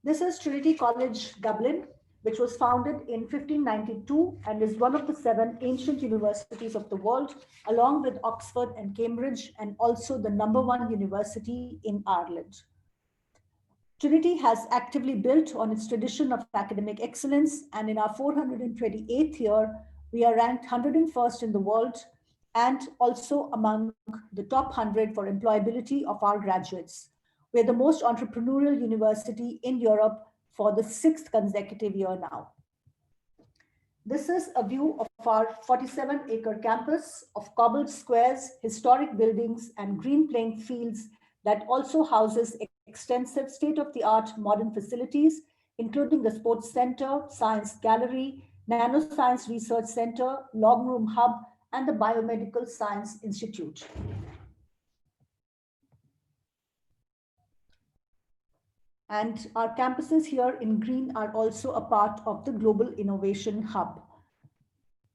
Speaker 7: This is Trinity College, Dublin, which was founded in 1592 and is one of the 7 ancient universities of the world, along with Oxford and Cambridge, and also the #1 university in Ireland. Trinity has actively built on its tradition of academic excellence, and in our 428th year, we are ranked 101st in the world and also among the top 100 for employability of our graduates. We're the most entrepreneurial university in Europe for the 6th consecutive year now. This is a view of our 47-acre campus of cobbled squares, historic buildings, and green playing fields that also houses extensive state-of-the-art modern facilities, including the Sports Center, Science Gallery, Nanoscience Research Center, Long Room Hub, and the Biomedical Science Institute. And our campuses here in green are also a part of the Global Innovation Hub.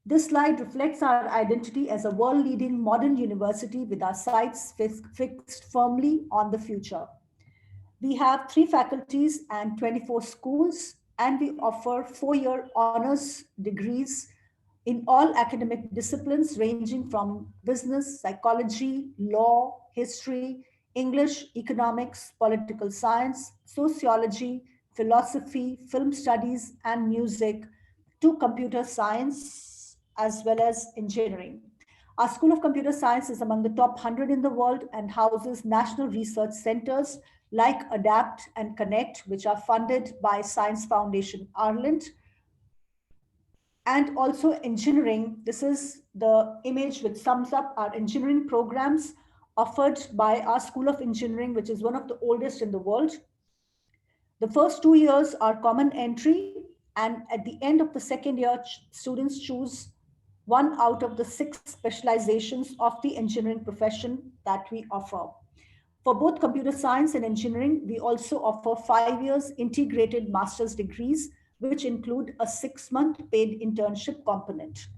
Speaker 7: This slide reflects our identity as a world-leading modern university with our sights fixed firmly on the future. We have 3 faculties and 24 schools, and we offer 4-year honors degrees in all academic disciplines ranging from business, psychology, law, history, English, economics, political science, sociology, philosophy, film studies, and music to computer science as well as engineering. Our School of Computer Science is among the top 100 in the world and houses national research centers like ADAPT and Connect, which are funded by Science Foundation Ireland. And also engineering, this is the image which sums up our engineering programs offered by our School of Engineering, which is one of the oldest in the world. The first 2 years are common entry, and at the end of the second year, students choose one out of the 6 specializations of the engineering profession that we offer. For both computer science and engineering, we also offer 5 years integrated master's degrees, which include a 6-month paid internship component.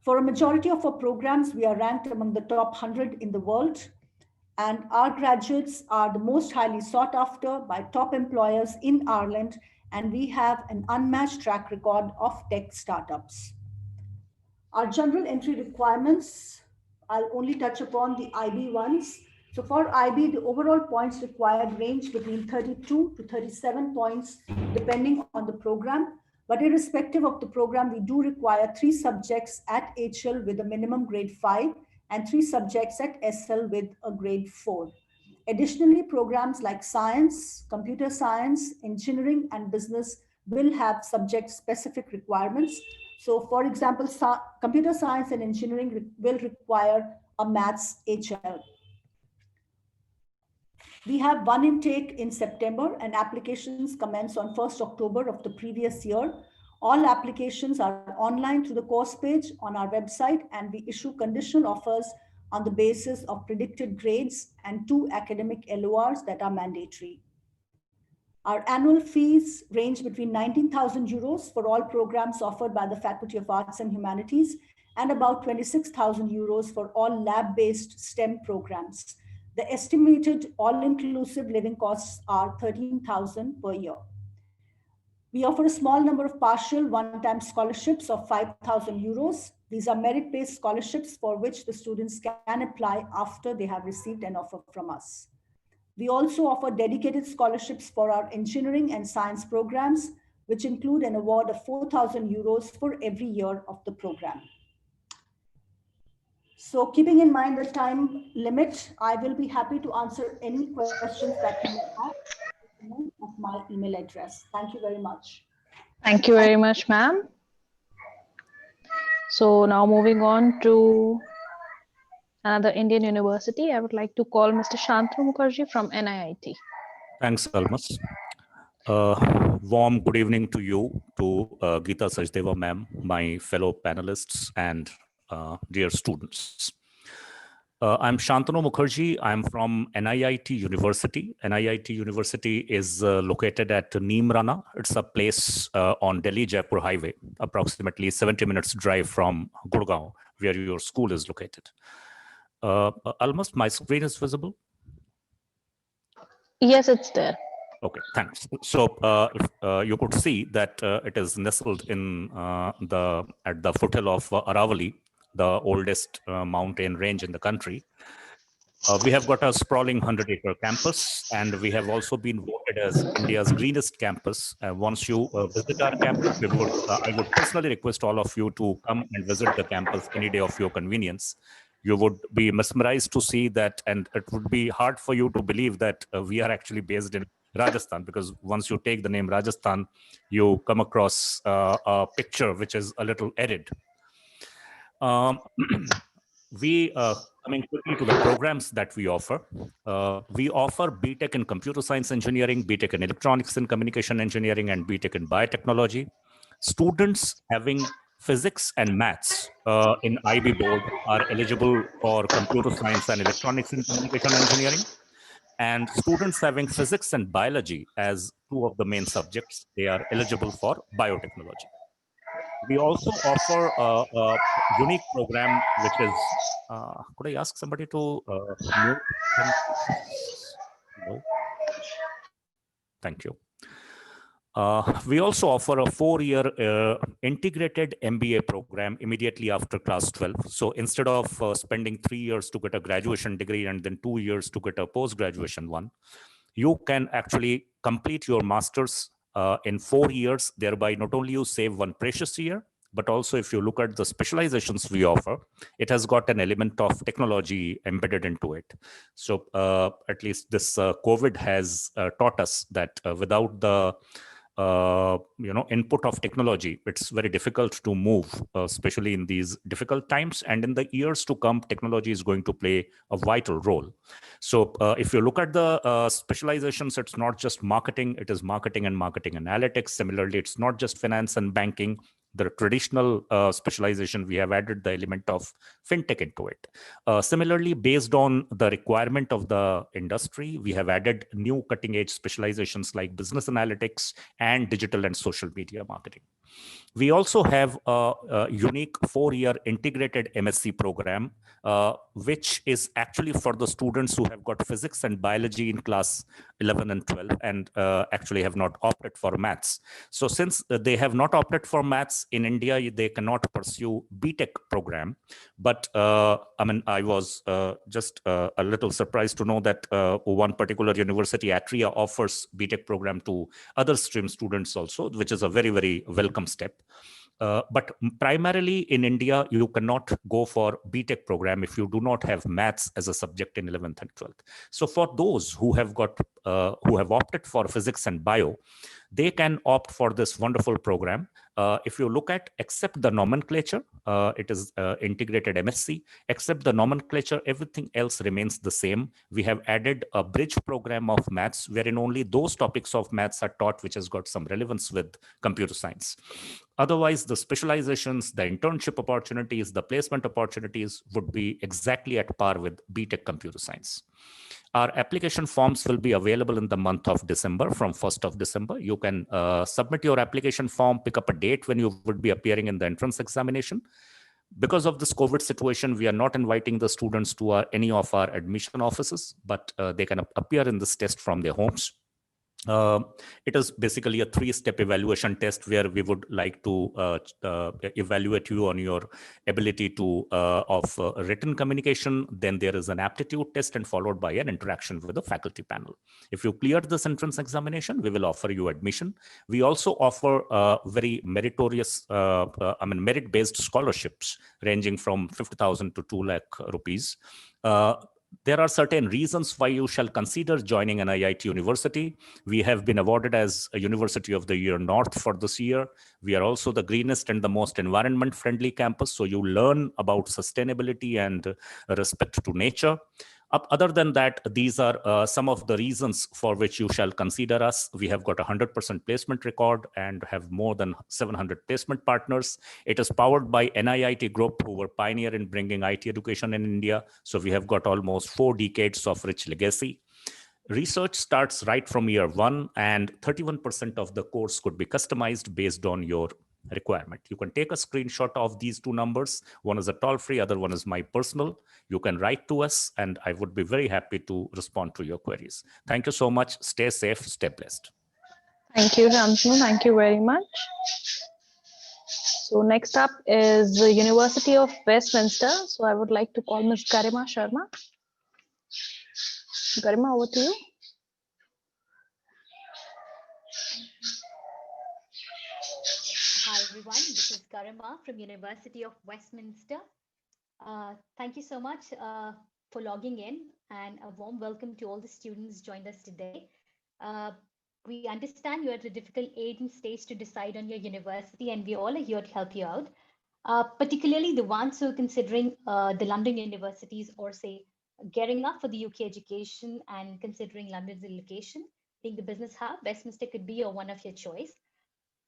Speaker 7: For a majority of our programs, we are ranked among the top 100 in the world, and our graduates are the most highly sought after by top employers in Ireland, and we have an unmatched track record of tech startups. Our general entry requirements, I'll only touch upon the IB ones. So for IB, the overall points required range between 32 to 37 points, depending on the program. But irrespective of the program, we do require 3 subjects at HL with a minimum grade 5 and 3 subjects at SL with a grade 4. Additionally, programs like science, computer science, engineering, and business will have subject-specific requirements. So for example, computer science and engineering will require a maths HL. We have one intake in September and applications commence on 1st October of the previous year. All applications are online through the course page on our website, and we issue conditional offers on the basis of predicted grades and 2 academic LORs that are mandatory. Our annual fees range between 19,000 euros for all programs offered by the Faculty of Arts and Humanities and about 26,000 euros for all lab-based STEM programs. The estimated all-inclusive living costs are 13,000 per year. We offer a small number of partial one-time scholarships of 5,000 euros. These are merit-based scholarships for which the students can apply after they have received an offer from us. We also offer dedicated scholarships for our engineering and science programs, which include an award of 4,000 euros for every year of the program. So keeping in mind the time limit, I will be happy to answer any questions that you may have of my email address. Thank you very much.
Speaker 1: Thank you very much, ma'am. So now moving on to another Indian university, I would like to call Mr. Shantanu Mukherjee from NIIT.
Speaker 8: Thanks, Almas. Warm good evening to you, to Geeta Sachdeva ma'am, my fellow panelists, and dear students. I'm Shantanu Mukherjee. I'm from NIIT University. NIIT University is located at Neemrana. It's a place on Delhi-Jaipur highway, approximately 70 minutes drive from Gurgaon, where your school is located. Almost my screen is visible?
Speaker 1: Yes, it's there.
Speaker 8: Okay, thanks. So you could see that it is nestled in at the foothill of Aravalli, the oldest mountain range in the country. We have got a sprawling 100-acre campus, and we have also been voted as India's greenest campus. Once you visit our campus, I would personally request all of you to come and visit the campus any day of your convenience. You would be mesmerized to see that, and it would be hard for you to believe that we are actually based in Rajasthan, because once you take the name Rajasthan, you come across a picture which is a little arid. Coming quickly to the programs that we offer BTech in Computer Science Engineering, BTech in Electronics and Communication Engineering, and BTech in Biotechnology. Students having physics and maths in IB board are eligible for Computer Science and Electronics and Communication Engineering. And students having physics and biology as 2 of the main subjects, they are eligible for biotechnology. We also offer a unique program, which is, could I ask somebody to mute? No. Thank you. We also offer a 4-year integrated MBA program immediately after class 12. So instead of spending 3 years to get a graduation degree and then 2 years to get a post-graduation one, you can actually complete your master's in 4 years, thereby not only you save one precious year, but also if you look at the specializations we offer, it has got an element of technology embedded into it. So at least this COVID has taught us that without the input of technology, it's very difficult to move, especially in these difficult times. And in the years to come, technology is going to play a vital role. So if you look at the specializations, it's not just marketing, it is marketing and marketing analytics. Similarly, it's not just finance and banking. The traditional specialization, we have added the element of fintech into it. Similarly, based on the requirement of the industry, we have added new cutting edge specializations like business analytics and digital and social media marketing. We also have a unique 4-year integrated MSc program, which is actually for the students who have got physics and biology in class 11 and 12 and actually have not opted for maths. So since they have not opted for maths in India, they cannot pursue BTech program. But I was just a little surprised to know that one particular university, Atria, offers BTech program to other stream students also, which is a very, very welcome step. But primarily in India, you cannot go for BTech program if you do not have maths as a subject in 11th and 12th. So for those who have opted for physics and bio, they can opt for this wonderful program. If you look at, except the nomenclature, it is integrated MSc, except the nomenclature, everything else remains the same. We have added a bridge program of maths, wherein only those topics of maths are taught which has got some relevance with computer science. Otherwise, the specializations, the internship opportunities, the placement opportunities would be exactly at par with BTech computer science. Our application forms will be available in the month of December, from 1st of December. You can submit your application form, pick up a date when you would be appearing in the entrance examination. Because of this COVID situation, we are not inviting the students to any of our admission offices, but they can appear in this test from their homes. It is basically a 3-step evaluation test where we would like to evaluate you on your ability to of written communication. Then there is an aptitude test and followed by an interaction with the faculty panel. If you clear this entrance examination, we will offer you admission. We also offer very meritorious, merit-based scholarships ranging from 50,000 to 2 lakh rupees. There are certain reasons why you shall consider joining an IIT university. We have been awarded as a University of the Year North for this year. We are also the greenest and the most environment-friendly campus. So you learn about sustainability and respect to nature. Other than that, these are some of the reasons for which you shall consider us. We have got a 100% placement record and have more than 700 placement partners. It is powered by NIIT Group, who were pioneer in bringing IT education in India. So we have got almost 4 decades of rich legacy. Research starts right from year 1, and 31% of the course could be customized based on your requirement. You can take a screenshot of these 2 numbers. One is a toll-free, other one is my personal. You can write to us, and I would be very happy to respond to your queries. Thank you so much. Stay safe, stay blessed.
Speaker 1: Thank you, Shantanu. Thank you very much. So next up is the University of Westminster. So I would like to call Ms. Garima Sharma. Garima, over to you.
Speaker 9: Hi everyone, this is Garima from University of Westminster. Thank you so much for logging in, and a warm welcome to all the students joined us today. We understand you're at a difficult age and stage to decide on your university, and we all are here to help you out. Particularly the ones who are considering the London universities, or say gearing up for the UK education and considering London's location, being the business hub, Westminster could be one of your choice.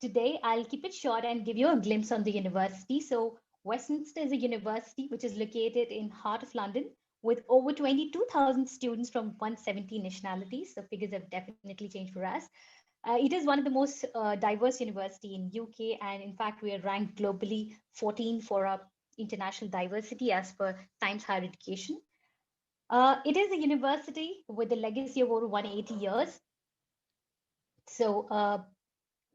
Speaker 9: Today, I'll keep it short and give you a glimpse on the university. So Westminster is a university which is located in heart of London with over 22,000 students from 170 nationalities. The figures have definitely changed for us. It is one of the most diverse university in UK, and in fact, we are ranked globally 14 for our international diversity as per Times Higher Education. It is a university with a legacy of over 180 years. So,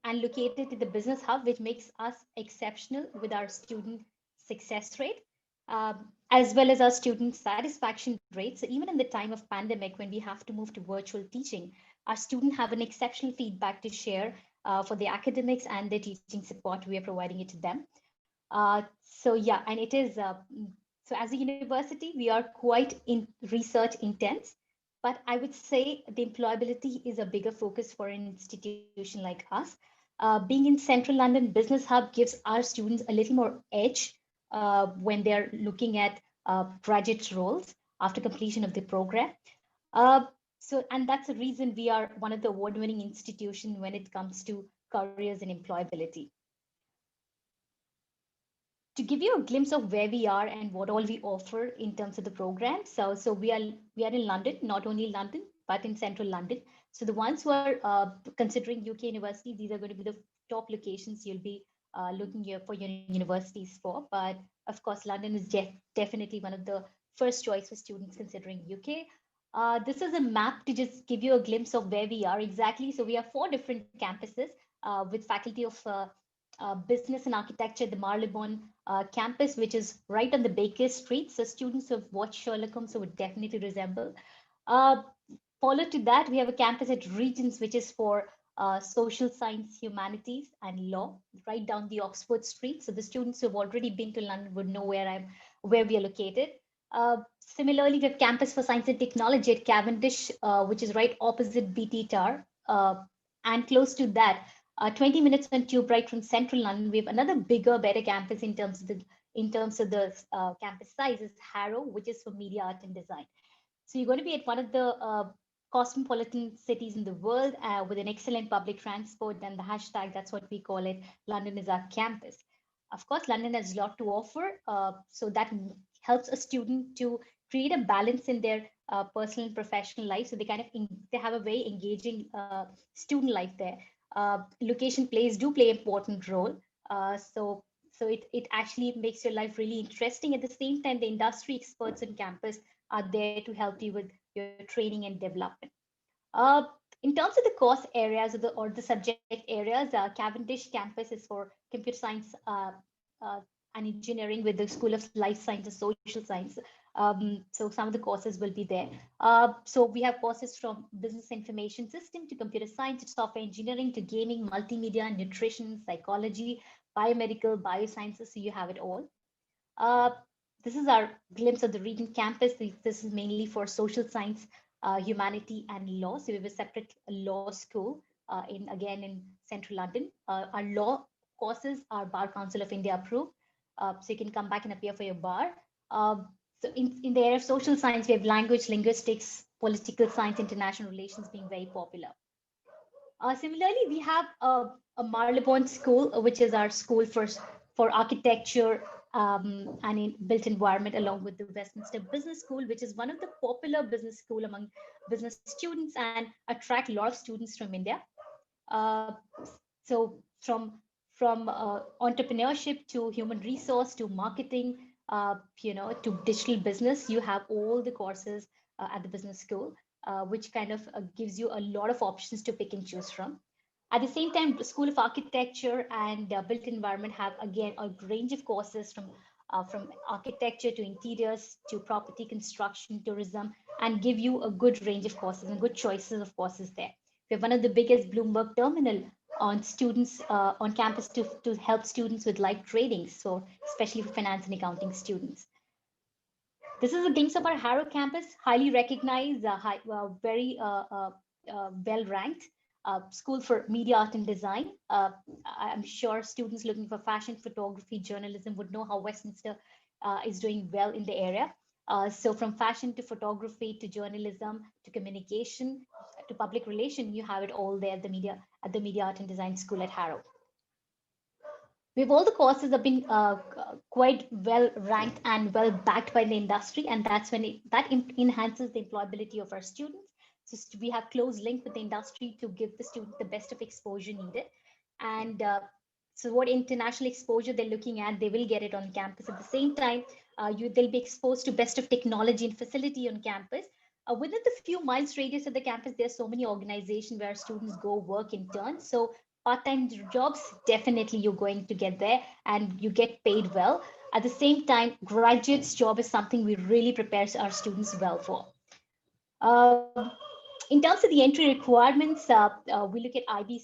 Speaker 9: and located in the business hub, which makes us exceptional with our student success rate. as well as our student satisfaction rates. So even in the time of pandemic, when we have to move to virtual teaching, our students have an exceptional feedback to share for the academics and the teaching support we are providing it to them. So yeah, and it is, so as a university, we are quite in research intense, but I would say the employability is a bigger focus for an institution like us. Being in central London Business Hub gives our students a little more edge when they're looking at graduate roles after completion of the program. And that's the reason we are one of the award-winning institutions when it comes to careers and employability. To give you a glimpse of where we are and what all we offer in terms of the program. So we are in London, not only London, but in central London. So the ones who are considering UK university, these are going to be the top locations you'll be looking here for your universities for. But of course, London is definitely one of the first choice for students considering UK. This is a map to just give you a glimpse of where we are exactly. So we have 4 different campuses with faculty of business and architecture, the Marylebone campus, which is right on the Baker Street. So students who have watched Sherlock Holmes would definitely resemble. Followed to that, we have a campus at Regents, which is for social science, humanities, and law, right down the Oxford Street. So the students who have already been to London would know where we are located. Similarly, we have campus for science and technology at Cavendish, which is right opposite BT Tower. And close to that, 20 minutes on tube right from central London, we have another bigger, better campus in terms of the campus size is Harrow, which is for media, art, and design. So you're going to be at one of the cosmopolitan cities in the world with an excellent public transport, and the hashtag, that's what we call it, London is our campus. Of course, London has a lot to offer, so that helps a student to create a balance in their personal and professional life. So they kind of they have a very engaging student life there. Location do play an important role. So it actually makes your life really interesting. At the same time, the industry experts on campus are there to help you with your training and development. In terms of the course areas or the subject areas, Cavendish campus is for computer science and engineering with the School of Life Sciences, Social Science. So some of the courses will be there. So we have courses from business information system to computer science to software engineering to gaming, multimedia, nutrition, psychology, biomedical, biosciences. So you have it all. This is our glimpse of the Regent campus. This is mainly for social science, humanity, and law. So we have a separate law school in central London. Our law courses are Bar Council of India approved. So you can come back and appear for your bar. So in the area of social science, we have language, linguistics, political science, international relations being very popular. Similarly, we have a Marylebone School, which is our school for architecture and in built environment, along with the Westminster Business School, which is one of the popular business school among business students and attract a lot of students from India. So from entrepreneurship to human resource to marketing, to digital business, you have all the courses at the business school, which kind of gives you a lot of options to pick and choose from. At the same time, the School of Architecture and Built Environment have, again, a range of courses from architecture to interiors to property construction, tourism, and give you a good range of courses and good choices of courses there. We have one of the biggest Bloomberg terminal on students on campus to help students with live trading, so especially for finance and accounting students. This is a glimpse of our Harrow campus, highly recognized, very well ranked. School for Media, Art, and Design. I'm sure students looking for fashion, photography, journalism would know how Westminster is doing well in the area. So from fashion to photography to journalism to communication to public relation, you have it all there at the Media, Art, and Design School at Harrow. We have all the courses have been quite well ranked and well backed by the industry, and that's when that enhances the employability of our students. So we have close link with the industry to give the students the best of exposure needed. And so what international exposure they're looking at, they will get it on campus. At the same time, they'll be exposed to best of technology and facility on campus. Within the few miles radius of the campus, there are so many organizations where students go work interns. So part-time jobs, definitely you're going to get there and you get paid well. At the same time, graduate's job is something we really prepare our students well for. In terms of the entry requirements, we look at IB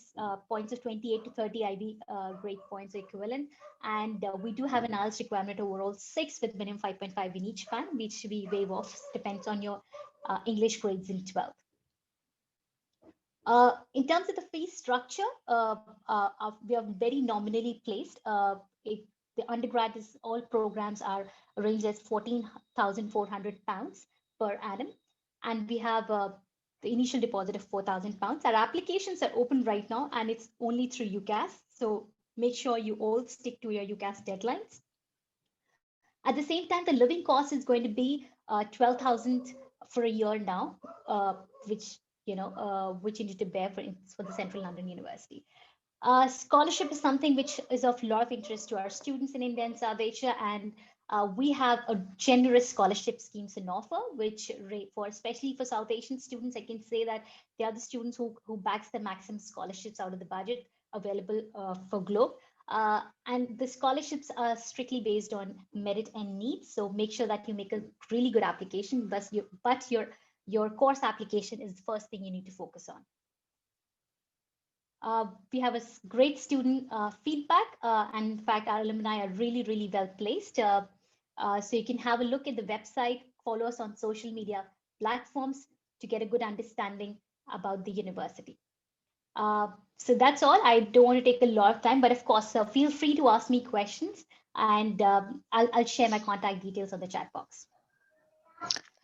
Speaker 9: points of 28 to 30 IB grade points equivalent. And we do have an IELTS requirement overall 6 with minimum 5.5 in each band, which we waive off, depends on your English grades in 12th. In terms of the fee structure, we are very nominally placed. If the undergrad is, all programs are arranged as £14,400 per annum. And we have the initial deposit of £4,000. Our applications are open right now, and it's only through UCAS. So make sure you all stick to your UCAS deadlines. At the same time, the living cost is going to be 12,000 for a year now, which which you need to bear for the Central London University. Scholarship is something which is of a lot of interest to our students in India and South Asia, and we have a generous scholarship schemes in offer, which especially for South Asian students, I can say that they are the students who backs the maximum scholarships out of the budget available for Globe. And the scholarships are strictly based on merit and needs. So make sure that you make a really good application, but your course application is the first thing you need to focus on. We have a great student feedback, and in fact, our alumni are really, really well placed. So you can have a look at the website, follow us on social media platforms to get a good understanding about the university. So that's all. I don't want to take a lot of time, but of course, feel free to ask me questions, and I'll share my contact details on the chat box.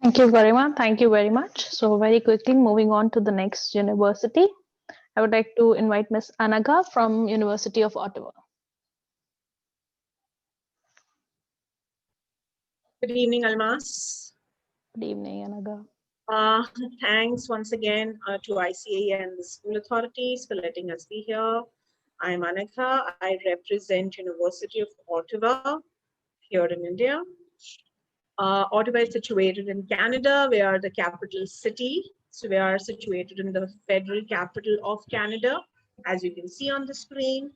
Speaker 1: Thank you, Garima. Thank you very much. So very quickly, moving on to the next university, I would like to invite Ms. Anaga from University of Ottawa.
Speaker 10: Good evening, Almas.
Speaker 1: Good evening, Anaga.
Speaker 10: Thanks once again to ICA and the school authorities for letting us be here. I'm Anaka. I represent University of Ottawa here in India. Ottawa is situated in Canada. We are the capital city. So we are situated in the federal capital of Canada. As you can see on the screen,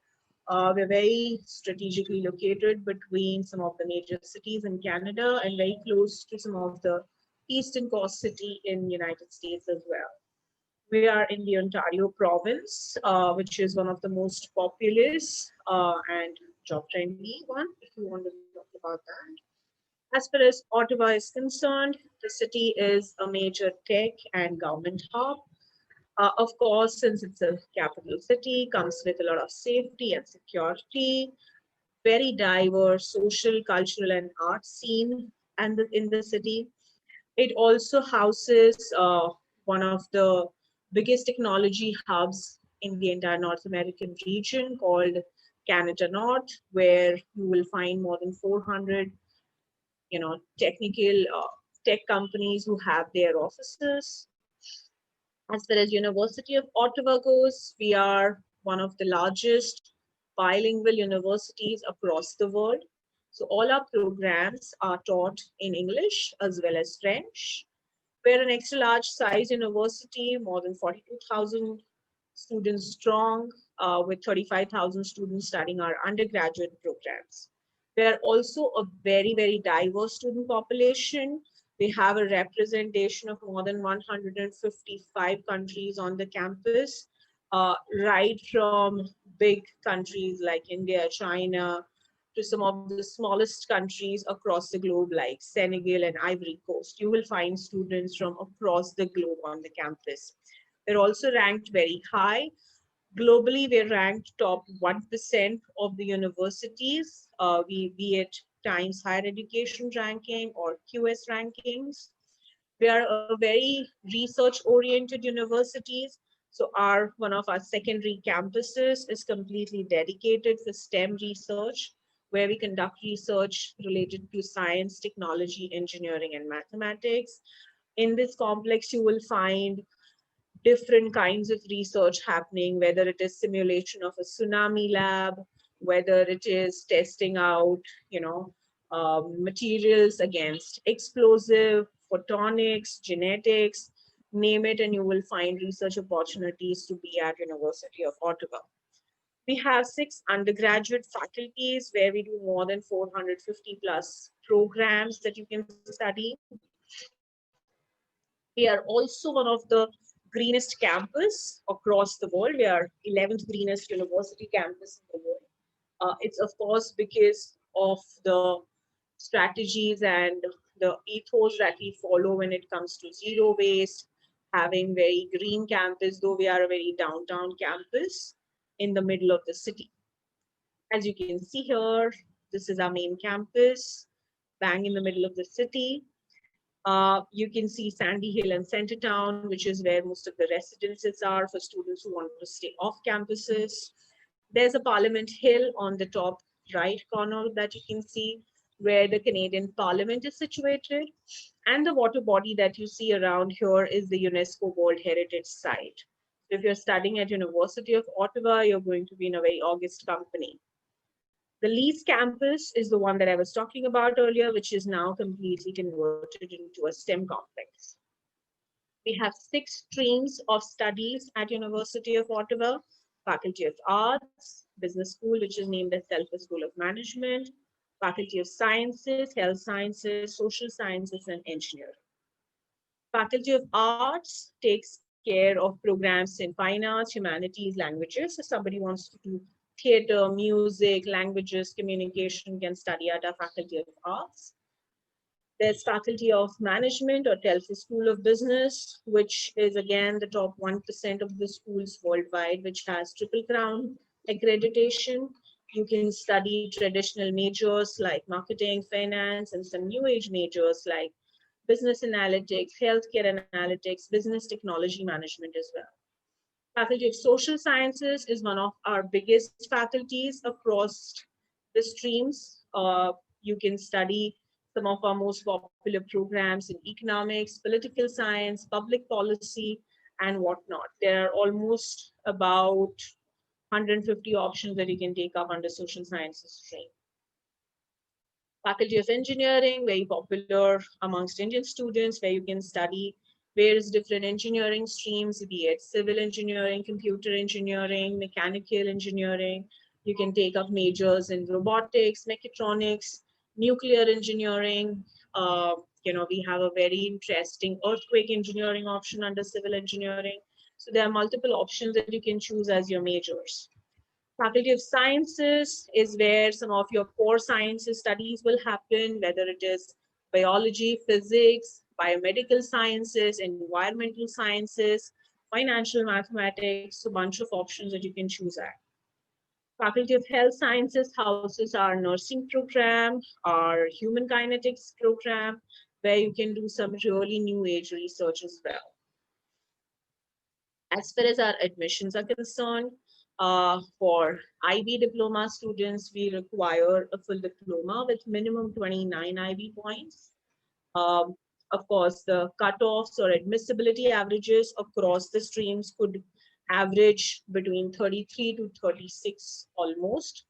Speaker 10: we're very strategically located between some of the major cities in Canada and very close to some of the eastern coast city in United States as well. We are in the Ontario province, which is one of the most populous and job-friendly one, if you want to talk about that. As far as Ottawa is concerned, the city is a major tech and government hub. Of course, since it's a capital city, comes with a lot of safety and security, very diverse social, cultural, and art scene in the city. It also houses one of the biggest technology hubs in the entire North American region called Canada North, where you will find more than 400 technical tech companies who have their offices. As far as University of Ottawa goes, we are one of the largest bilingual universities across the world. So all our programs are taught in English as well as French. We're an extra large size university, more than 42,000 students strong, with 35,000 students studying our undergraduate programs. We are also a very, very diverse student population. We have a representation of more than 155 countries on the campus, right from big countries like India, China, to some of the smallest countries across the globe like Senegal and Ivory Coast. You will find students from across the globe on the campus. They're also ranked very high. Globally, we're ranked top 1% of the universities, be it Times Higher Education ranking or QS rankings. We are a very research-oriented universities. So one of our secondary campuses is completely dedicated for STEM research, where we conduct research related to science, technology, engineering, and mathematics. In this complex, you will find different kinds of research happening, whether it is simulation of a tsunami lab, whether it is testing out, materials against explosive, photonics, genetics, name it, and you will find research opportunities to be at University of Ottawa. We have 6 undergraduate faculties where we do more than 450 plus programs that you can study. We are also one of the greenest campus across the world. We are 11th greenest university campus in the world. It's of course because of the strategies and the ethos that we follow when it comes to zero waste, having very green campus, though we are a very downtown campus in the middle of the city. As you can see here, this is our main campus, bang in the middle of the city. You can see Sandy Hill and Centertown, which is where most of the residences are for students who want to stay off campuses. There's a Parliament Hill on the top right corner that you can see, where the Canadian Parliament is situated. And the water body that you see around here is the UNESCO World Heritage Site. So if you're studying at University of Ottawa, you're going to be in a very august company. The Leeds campus is the one that I was talking about earlier, which is now completely converted into a STEM complex. We have 6 streams of studies at University of Ottawa: Faculty of Arts, Business School, which is named as Telfer School of Management, Faculty of Sciences, Health Sciences, Social Sciences, and Engineering. Faculty of Arts takes care of programs in fine arts, humanities, languages. If somebody wants to do theater, music, languages, communication, can study at our Faculty of Arts. There's Faculty of Management or Telfer School of Business, which is again the top 1% of the schools worldwide, which has Triple Crown accreditation. You can study traditional majors like marketing, finance, and some new age majors like business analytics, healthcare analytics, business technology management as well. Faculty of Social Sciences is one of our biggest faculties across the streams. You can study some of our most popular programs in economics, political science, public policy, and whatnot. There are almost about 150 options that you can take up under social sciences stream. Faculty of Engineering, very popular amongst Indian students, where you can study various different engineering streams, be it civil engineering, computer engineering, mechanical engineering. You can take up majors in robotics, mechatronics, nuclear engineering. We have a very interesting earthquake engineering option under civil engineering. So there are multiple options that you can choose as your majors. Faculty of Sciences is where some of your core sciences studies will happen, whether it is biology, physics, biomedical sciences, environmental sciences, financial mathematics, a bunch of options that you can choose at. Faculty of Health Sciences houses our nursing program, our human kinetics program, where you can do some really new age research as well. As far as our admissions are concerned, for IB diploma students, we require a full diploma with minimum 29 IB points. Of course, the cutoffs or admissibility averages across the streams could average between 33 to 36 almost,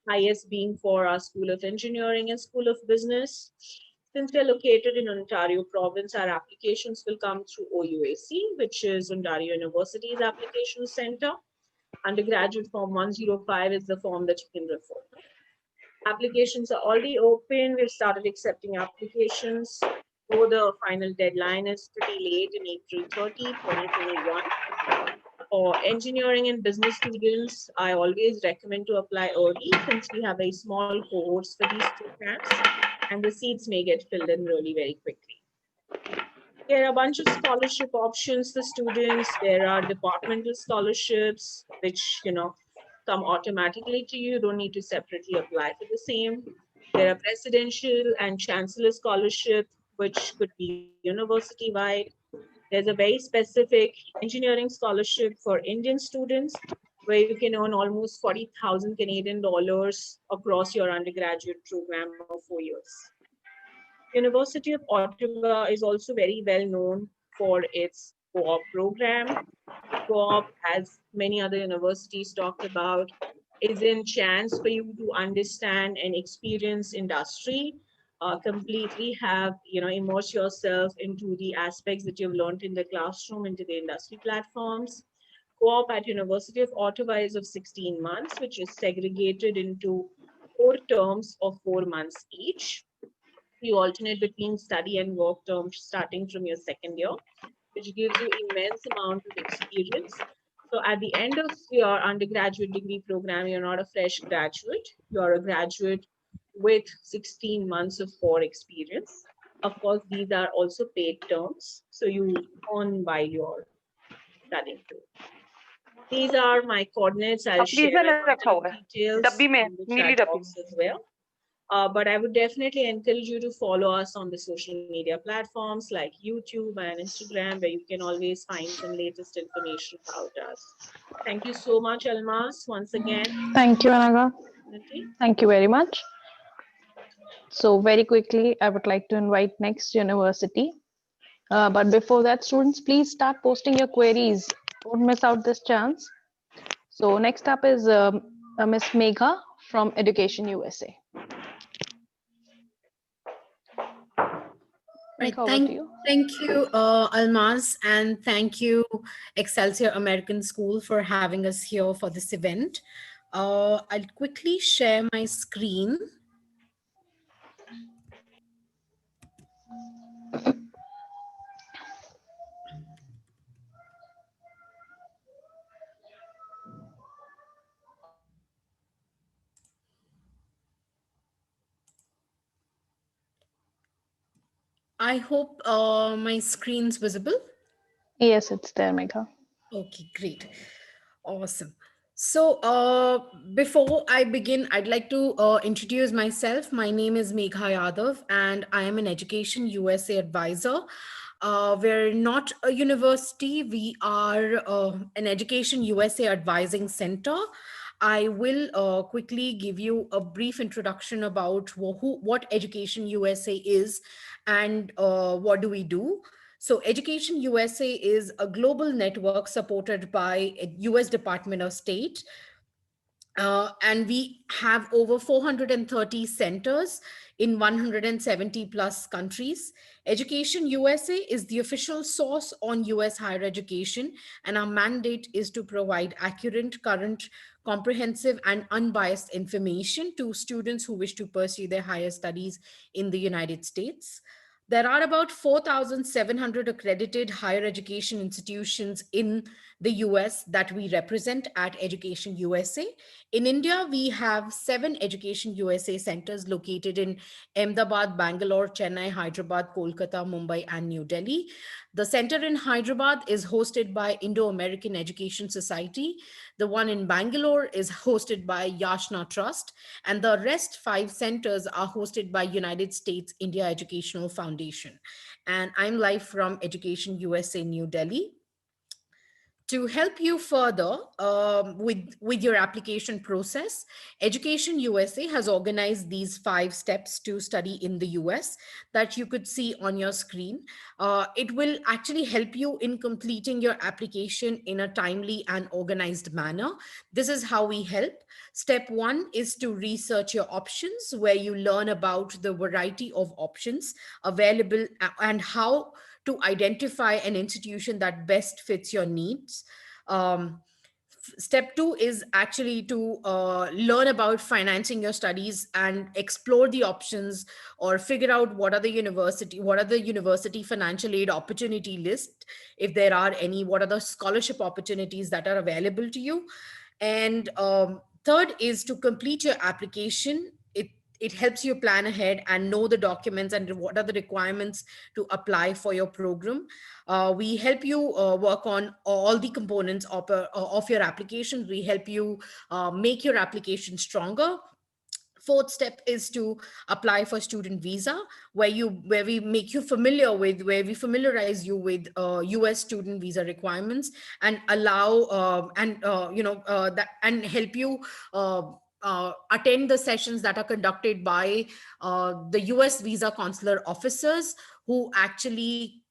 Speaker 10: highest being for our School of Engineering and School of Business. Since we are located in Ontario province, our applications will come through OUAC, which is Ontario University's application center. Undergraduate form 105 is the form that you can refer to. Applications are already open. We've started accepting applications. Though the final deadline is pretty late in April 30, 2021. For engineering and business students, I always recommend to apply early since we have a small cohorts for these programs and the seats may get filled in really very quickly. There are a bunch of scholarship options for students. There are departmental scholarships, which come automatically to you. You don't need to separately apply for the same. There are presidential and chancellor scholarship, which could be university-wide. There's a very specific engineering scholarship for Indian students, where you can earn almost 40,000 Canadian dollars across your undergraduate program of 4 years. University of Ottawa is also very well known for its co-op program. Co-op, as many other universities talked about, is a chance for you to understand and experience industry, completely have, immerse yourself into the aspects that you've learned in the classroom, into the industry platforms. Co-op at University of Ottawa is of 16 months, which is segregated into 4 terms of 4 months each. You alternate between study and work terms starting from your second year, which gives you immense amount of experience. So at the end of your undergraduate degree program, you're not a fresh graduate, you're a graduate with 16 months of core experience. Of course, these are also paid terms, so you earn while you're studying too. These are my coordinates. I'll share my contact details in the chat box as well. But I would definitely encourage you to follow us on the social media platforms like YouTube and Instagram, where you can always find some latest information about us. Thank you so much, Almas, once again.
Speaker 1: Thank you, Anaga. Thank you very much. So very quickly, I would like to invite next university. But before that, students, please start posting your queries. Don't miss out this chance. So next up is Miss Megha from Education USA.
Speaker 11: Right.
Speaker 1: Megha, over to you.
Speaker 11: Thank you, Almaz, and thank you, Excelsior American School, for having us here for this event. I'll quickly share my screen. I hope my screen's visible.
Speaker 1: Yes, it's there, Megha.
Speaker 11: Okay, great. Awesome. So before I begin, I'd like to introduce myself. My name is Megha Yadav, and I am an Education USA advisor. We're not a university. We are an Education USA advising center. I will quickly give you a brief introduction about what Education USA is and what do we do. So Education USA is a global network supported by US Department of State. And we have over 430 centers in 170 plus countries. Education USA is the official source on US higher education, and our mandate is to provide accurate, current, comprehensive, and unbiased information to students who wish to pursue their higher studies in the United States. There are about 4,700 accredited higher education institutions in the US that we represent at Education USA. In India, we have 7 Education USA centers located in Ahmedabad, Bangalore, Chennai, Hyderabad, Kolkata, Mumbai, and New Delhi. The center in Hyderabad is hosted by Indo-American Education Society. The one in Bangalore is hosted by Yashna Trust, and the rest 5 centers are hosted by United States India Educational Foundation. And I'm live from Education USA, New Delhi. To help you further with your application process, Education USA has organized these 5 steps to study in the US that you could see on your screen. It will actually help you in completing your application in a timely and organized manner. This is how we help. Step 1 is to research your options, where you learn about the variety of options available and how to identify an institution that best fits your needs. Step 2 is actually to learn about financing your studies and explore the options, or figure out what are the university financial aid opportunity list, if there are any, what are the scholarship opportunities that are available to you. And third is to complete your application. It helps you plan ahead and know the documents and what are the requirements to apply for your program. We help you work on all the components of your application. We help you make your application stronger. Fourth step is to apply for student visa, where we familiarize you with US student visa requirements, and allow and help you attend the sessions that are conducted by the US visa consular officers, who actually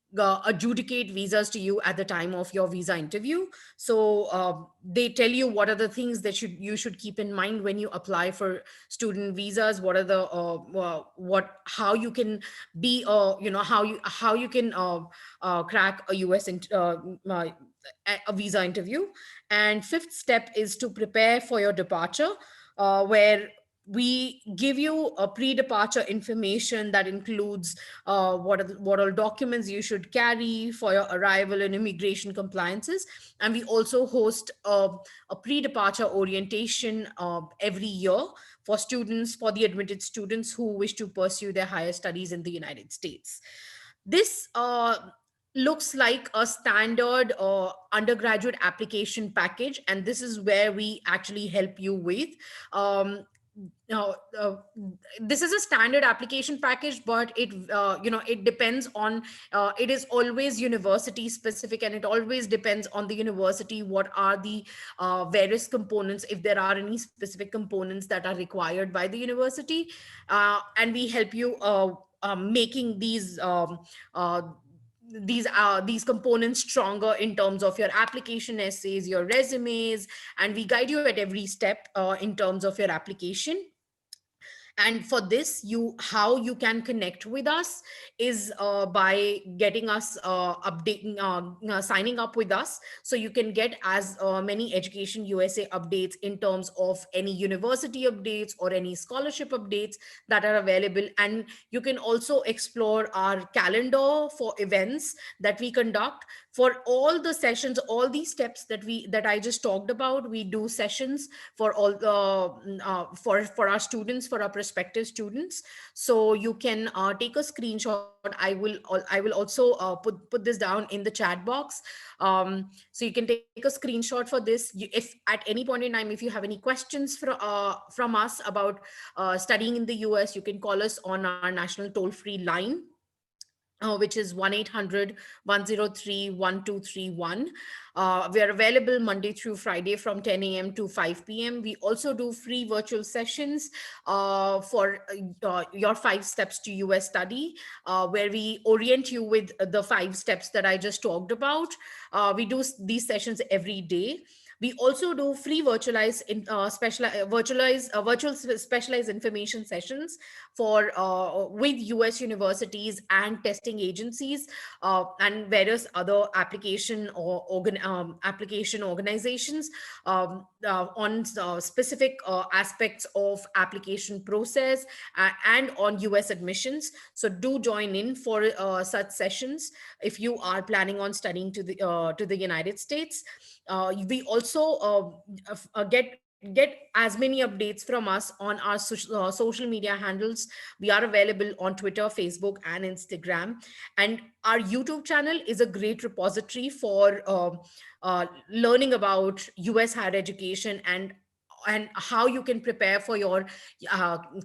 Speaker 11: adjudicate visas to you at the time of your visa interview. So they tell you what are the things that you should keep in mind when you apply for student visas. What are the how you can be how you can crack a US a visa interview. And fifth step is to prepare for your departure, where we give you a pre-departure information that includes what all documents you should carry for your arrival and immigration compliances. And we also host a pre-departure orientation every year for students, for the admitted students who wish to pursue their higher studies in the United States. This looks like a standard undergraduate application package, and this is where we actually help you with. Now, this is a standard application package, but it depends on, it is always university specific, and it always depends on the university. What are the various components, if there are any specific components that are required by the university, and we help you making these components stronger in terms of your application essays, your resumes, and we guide you at every step in terms of your application. And for this, how you can connect with us is by getting us signing up with us. So you can get as many Education USA updates in terms of any university updates or any scholarship updates that are available. And you can also explore our calendar for events that we conduct. For all the sessions, all these steps that I just talked about, we do sessions for all for our students, for our prospective students. So you can take a screenshot. I will also put this down in the chat box. So you can take a screenshot for this. If at any point in time, if you have any questions from us about studying in the US, you can call us on our national toll-free line, which is 1-800-103-1231. We are available Monday through Friday from 10 a.m. to 5 p.m. We also do free virtual sessions for your 5 steps to US study, where we orient you with the 5 steps that I just talked about. We do these sessions every day. We also do free virtual specialized information sessions for with US universities and testing agencies and various other application organizations on specific aspects of application process and on US admissions. So do join in for such sessions if you are planning on studying to the United States. We also get as many updates from us on our social media handles. We are available on Twitter, Facebook, and Instagram. And our YouTube channel is a great repository for learning about US higher education and how you can prepare for your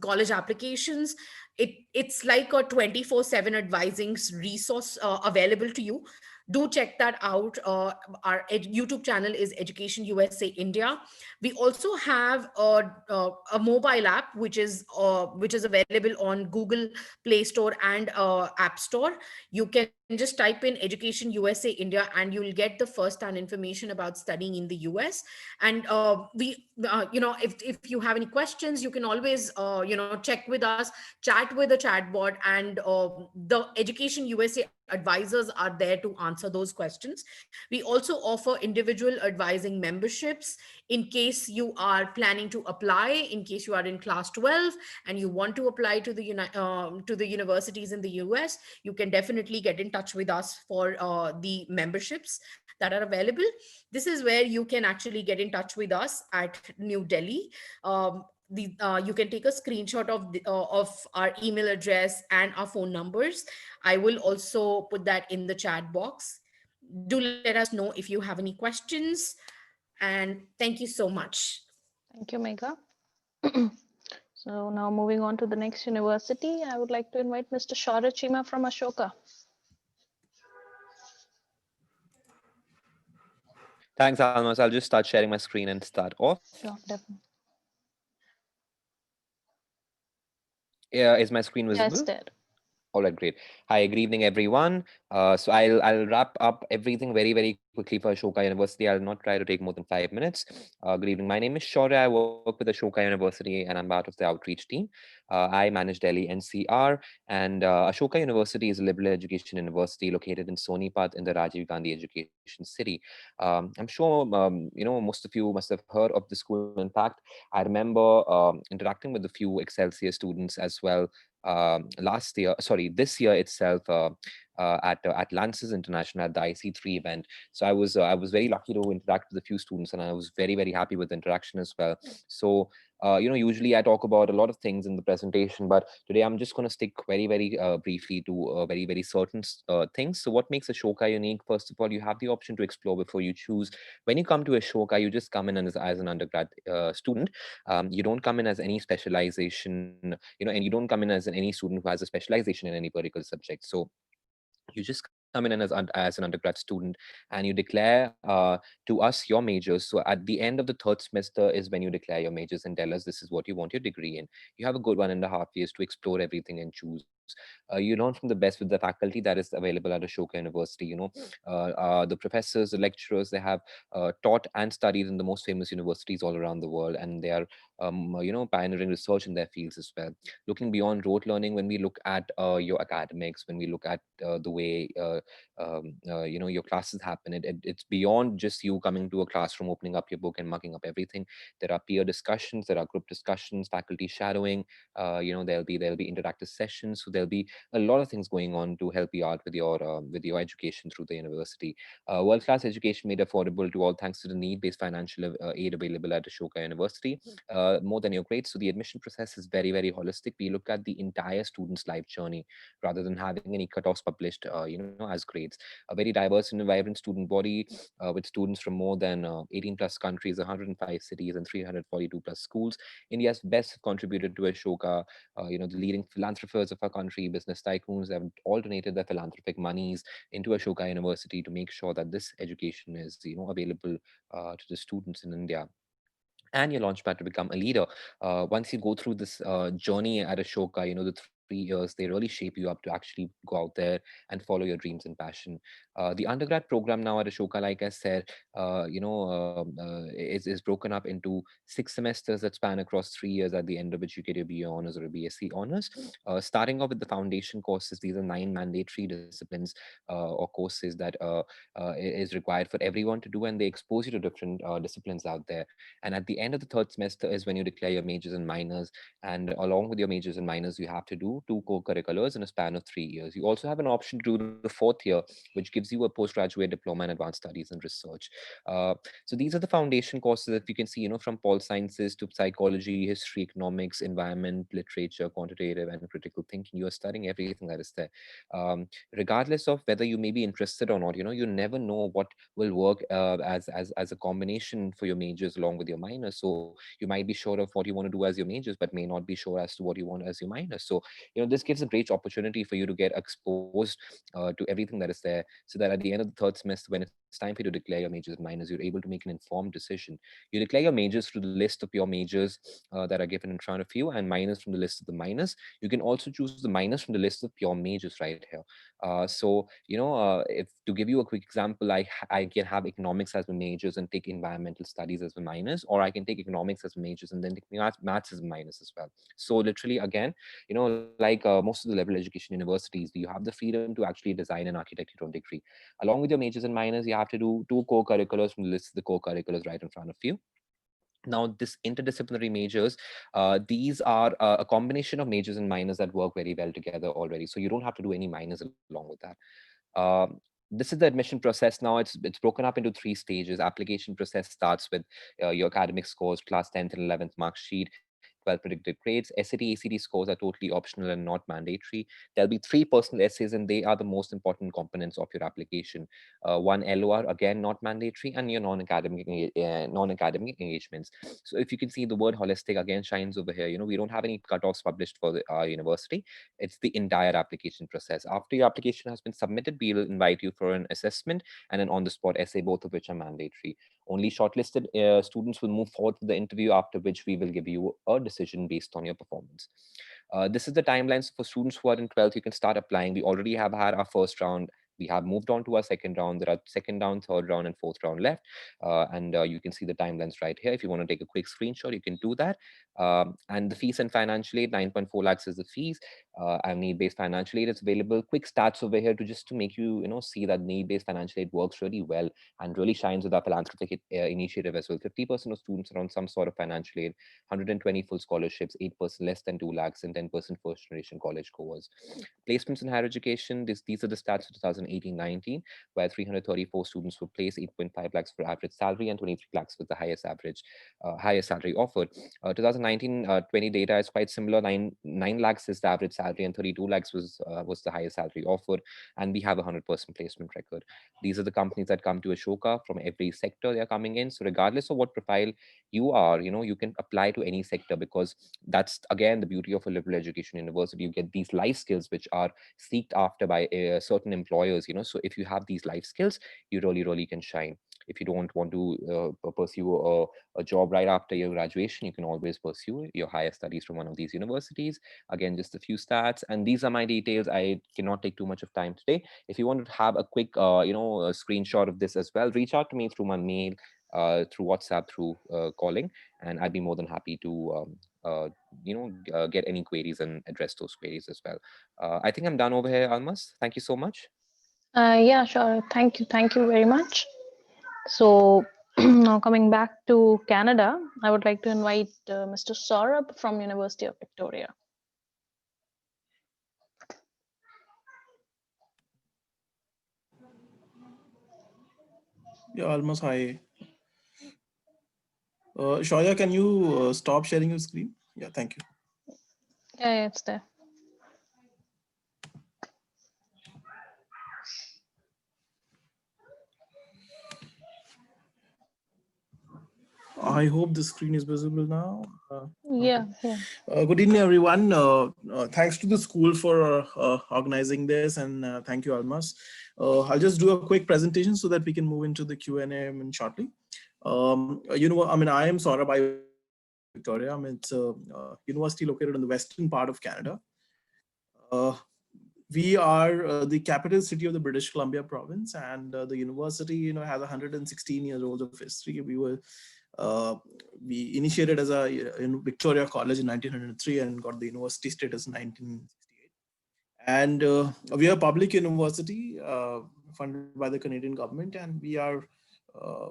Speaker 11: college applications. It's like a 24/7 advising resource available to you. Do check that out. Our YouTube channel is Education USA India. We also have a mobile app which is available on Google Play Store and App Store. You can just type in Education USA India and you'll get the first-hand information about studying in the US. And if you have any questions, you can always check with us, chat with the chatbot, and the Education USA advisors are there to answer those questions. We also offer individual advising memberships in case you are planning to apply, in case you are in class 12 and you want to apply to the universities in the US. You can definitely get in touch with us for the memberships that are available. This is where you can actually get in touch with us at New Delhi. You can take a screenshot of our email address and our phone numbers. I will also put that in the chat box. Do let us know if you have any questions. And thank you so much.
Speaker 1: Thank you, Megha. So now moving on to the next university, I would like to invite Mr. Shaurya Chima from Ashoka.
Speaker 12: Thanks, Almas. I'll just start sharing my screen and start off.
Speaker 1: Sure, definitely.
Speaker 12: Yeah, is my screen visible?
Speaker 1: Yes, there.
Speaker 12: All right, great. Hi, good evening, everyone. So I'll wrap up everything very, very quickly for Ashoka University. I'll not try to take more than 5 minutes. Good evening. My name is Shaurya. I work with Ashoka University and I'm part of the outreach team. I manage Delhi NCR, and Ashoka University is a liberal education university located in Sonipat in the Rajiv Gandhi Education City. I'm sure most of you must have heard of the school. In fact, I remember interacting with a few Excelsior students as well this year itself at Lances International at the IC3 event. So I was very lucky to interact with a few students, and I was very happy with the interaction as well. So usually I talk about a lot of things in the presentation, but today I'm just going to stick very briefly to very certain things. So what makes Ashoka unique? First of all, you have the option to explore before you choose. When you come to Ashoka, you just come in as an undergrad student. You don't come in as any specialization, and you don't come in as any student who has a specialization in any particular subject. So you just come in as an undergrad student, and you declare to us your majors. So at the end of the third semester is when you declare your majors and tell us this is what you want your degree in. You have a good 1.5 years to explore everything and choose. You learn from the best with the faculty that is available at Ashoka University. The professors, the lecturers, they have taught and studied in the most famous universities all around the world, and they are pioneering research in their fields as well. Looking beyond rote learning, when we look at your academics, when we look at the way your classes happen, it's beyond just you coming to a classroom, opening up your book and mucking up everything. There are peer discussions, there are group discussions, faculty shadowing. There'll be interactive sessions. So there'll be a lot of things going on to help you out with your education through the university. World-class education made affordable to all thanks to the need-based financial aid available at Ashoka University. More than your grades. So the admission process is very holistic. We look at the entire student's life journey rather than having any cutoffs published, as grades. A very diverse and vibrant student body with students from more than 18 plus countries, 105 cities, and 342 plus schools. India's best have contributed to Ashoka. The leading philanthropists of our country, business tycoons, have all donated their philanthropic monies into Ashoka University to make sure that this education is, available to the students in India, and your launchpad to become a leader. Once you go through this journey at Ashoka, the 3 years, they really shape you up to actually go out there and follow your dreams and passion. The undergrad program now at Ashoka, like I said, is broken up into 6 semesters that span across 3 years, at the end of which you get your BA honors or a BSc honors. Starting off with the foundation courses, these are 9 mandatory disciplines or courses that is required for everyone to do, and they expose you to different disciplines out there. And at the end of the third semester is when you declare your majors and minors. And along with your majors and minors, you have to do 2 co-curriculars in a span of 3 years. You also have an option to do the 4th year, which gives you a postgraduate diploma in advanced studies and research. So these are the foundation courses that you can see, from pol sciences to psychology, history, economics, environment, literature, quantitative, and critical thinking. You are studying everything that is there. Regardless of whether you may be interested or not, you never know what will work as a combination for your majors along with your minors. So you might be sure of what you want to do as your majors, but may not be sure as to what you want as your minors. So this gives a great opportunity for you to get exposed to everything that is there, so that at the end of the third semester, when it's time for you to declare your majors and minors, you're able to make an informed decision. You declare your majors through the list of your majors that are given in front of you, and minors from the list of the minors. You can also choose the minors from the list of pure majors right here. If to give you a quick example, I can have economics as my majors and take environmental studies as my minors, or I can take economics as majors and then take maths as minors as well. So literally, again, like most of the liberal education universities, you have the freedom to actually design and architect your own degree. Along with your majors and minors, you have to do 2 co-curriculars from the list of the co-curriculars right in front of you. Now, this interdisciplinary majors, these are a combination of majors and minors that work very well together already. So you don't have to do any minors along with that. This is the admission process now. It's broken up into 3 stages. Application process starts with your academic scores, class 10th and 11th mark sheet, 12 predicted grades. SAT, ACT scores are totally optional and not mandatory. There'll be 3 personal essays, and they are the most important components of your application. 1 LOR, again, not mandatory, and your non-academic engagements. So if you can see, the word holistic again shines over here. We don't have any cutoffs published for our university. It's the entire application process. After your application has been submitted, we will invite you for an assessment and an on-the-spot essay, both of which are mandatory. Only shortlisted students will move forward to the interview, after which we will give you a decision based on your performance. This is the timelines for students who are in 12th. You can start applying. We already have had our first round We have moved on to our second round. There are second round, third round, and fourth round left. And you can see the timelines right here. If you want to take a quick screenshot, you can do that. And the fees and financial aid, 9.4 lakhs is the fees. And need-based financial aid is available. Quick stats over here to just to make you, see that need-based financial aid works really well and really shines with our philanthropic initiative as well. 50% of students are on some sort of financial aid, 120 full scholarships, 8% less than 2 lakhs, and 10% first generation college goers. Placements in higher education, these are the stats for 2018-19, where 334 students were placed, 8.5 lakhs for average salary, and 23 lakhs with the highest salary offered. 2019-20 data is quite similar. 9 lakhs is the average salary, and 32 lakhs was the highest salary offered. And we have a 100% placement record. These are the companies that come to Ashoka from every sector they are coming in. So regardless of what profile you are, you can apply to any sector, because that's again the beauty of a liberal education university. You get these life skills which are sought after by certain employers. So if you have these life skills, you really can shine. If you don't want to pursue a job right after your graduation, you can always pursue your higher studies from one of these universities. Again, just a few stats, and these are my details. I cannot take too much of time today. If you want to have a quick, a screenshot of this as well, reach out to me through my mail, through WhatsApp, through calling, and I'd be more than happy to, get any queries and address those queries as well. I think I'm done over here, Almas. Thank you so much.
Speaker 1: Yeah, sure. Thank you. Thank you very much. So now coming back to Canada, I would like to invite Mr. Saurabh from University of Victoria.
Speaker 13: Yeah, almost hi. Shoya, can you stop sharing your screen? Yeah, thank you.
Speaker 1: Yeah, it's there.
Speaker 13: I hope the screen is visible now.
Speaker 1: Yeah.
Speaker 13: Good evening, everyone. Thanks to the school for organizing this, and thank you, Almas. I'll just do a quick presentation so that we can move into the Q&A shortly. I am Saurabh, Victoria. It's a university located in the western part of Canada. We are the capital city of the British Columbia province, and the university, has 116 years old of history. We initiated as in Victoria College in 1903 and got the university status in 1968. And we are a public university funded by the Canadian government, and we are a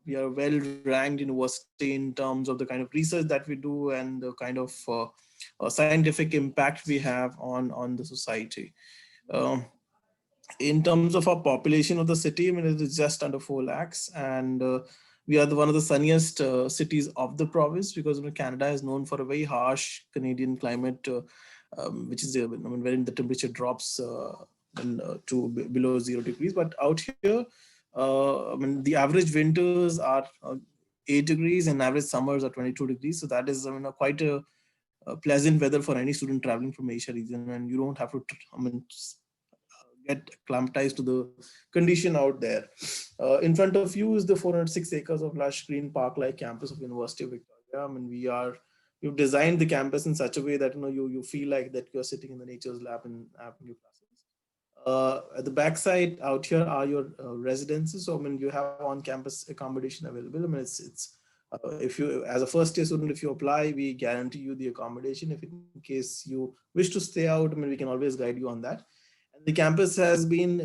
Speaker 13: well-ranked university in terms of the kind of research that we do and the kind of scientific impact we have on the society. In terms of our population of the city, it is just under 4 lakhs, and we are one of the sunniest cities of the province, because Canada is known for a very harsh Canadian climate, which is wherein the temperature drops to below 0 degrees. But out here, the average winters are 8 degrees and average summers are 22 degrees. So that is quite a pleasant weather for any student traveling from Asia region, and you don't have to get acclimatized to the condition out there. In front of you is the 406 acres of lush green park-like campus of University of Victoria. We've designed the campus in such a way that you feel like that you're sitting in the nature's lap and having your classes. At the backside out here are your residences. So you have on-campus accommodation available. If you, as a first-year student, if you apply, we guarantee you the accommodation. If in case you wish to stay out, we can always guide you on that. And the campus has been,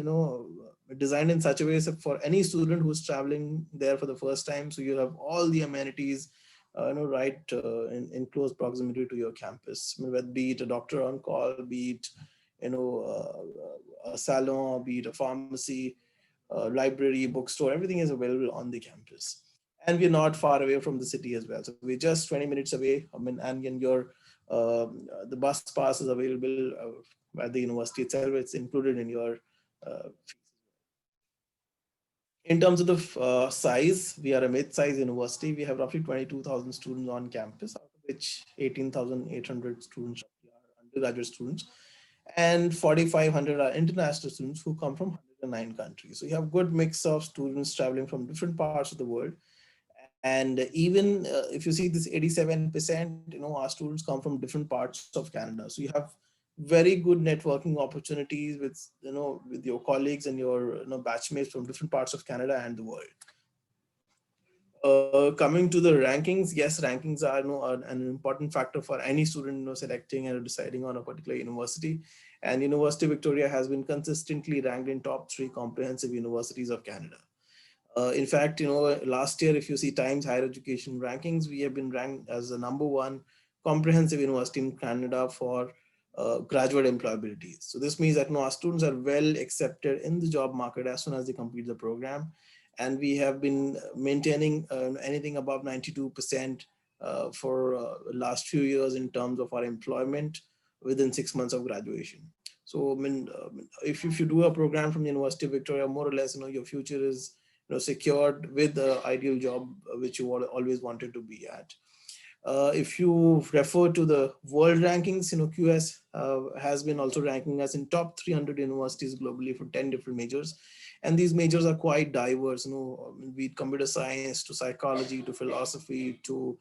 Speaker 13: designed in such a way for any student who's traveling there for the first time. So you have all the amenities, right in close proximity to your campus. Be it a doctor on call, be it, a salon, be it a pharmacy, library, bookstore, everything is available on the campus. And we're not far away from the city as well. So we're just 20 minutes away. And your the bus pass is available at the university itself. It's included in your fees. In terms of the size, we are a mid-size university. We have roughly 22,000 students on campus, out of which 18,800 students are undergraduate students, and 4,500 are international students who come from 109 countries. So you have good mix of students traveling from different parts of the world. And even if you see this 87%, our students come from different parts of Canada. So you have very good networking opportunities with, with your colleagues and your, batchmates from different parts of Canada and the world. Coming to the rankings, yes, rankings are, an important factor for any student, selecting and deciding on a particular university. And University of Victoria has been consistently ranked in top 3 comprehensive universities of Canada. In fact, last year, if you see Times Higher Education rankings, we have been ranked as the #1 comprehensive university in Canada for graduate employability. So this means that our students are well accepted in the job market as soon as they complete the program. And we have been maintaining anything above 92% for last few years in terms of our employment within 6 months of graduation. So, if you do a program from the University of Victoria, more or less, your future is secured with the ideal job which you always wanted to be at. If you refer to the world rankings, QS has been also ranking us in top 300 universities globally for 10 different majors. And these majors are quite diverse, be it computer science to psychology to philosophy to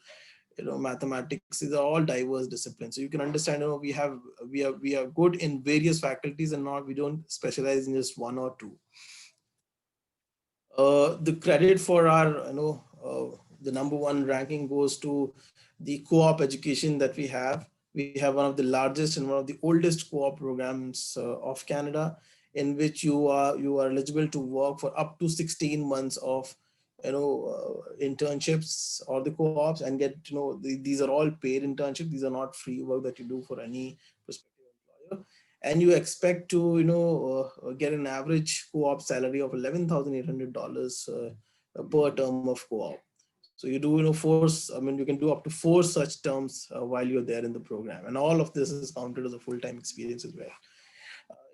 Speaker 13: mathematics. These are all diverse disciplines. So you can understand, we are good in various faculties, and we don't specialize in just one or two. The credit for our, the #1 ranking goes to the co-op education that we have. We have one of the largest and one of the oldest co-op programs of Canada, in which you are eligible to work for up to 16 months of internships or the co-ops, and get these are all paid internships. These are not free work that you do for any prospective employer. And you expect to get an average co-op salary of $11,800 per term of co-op. So you do you can do up to 4 such terms while you're there in the program, and all of this is counted as a full-time experience as well.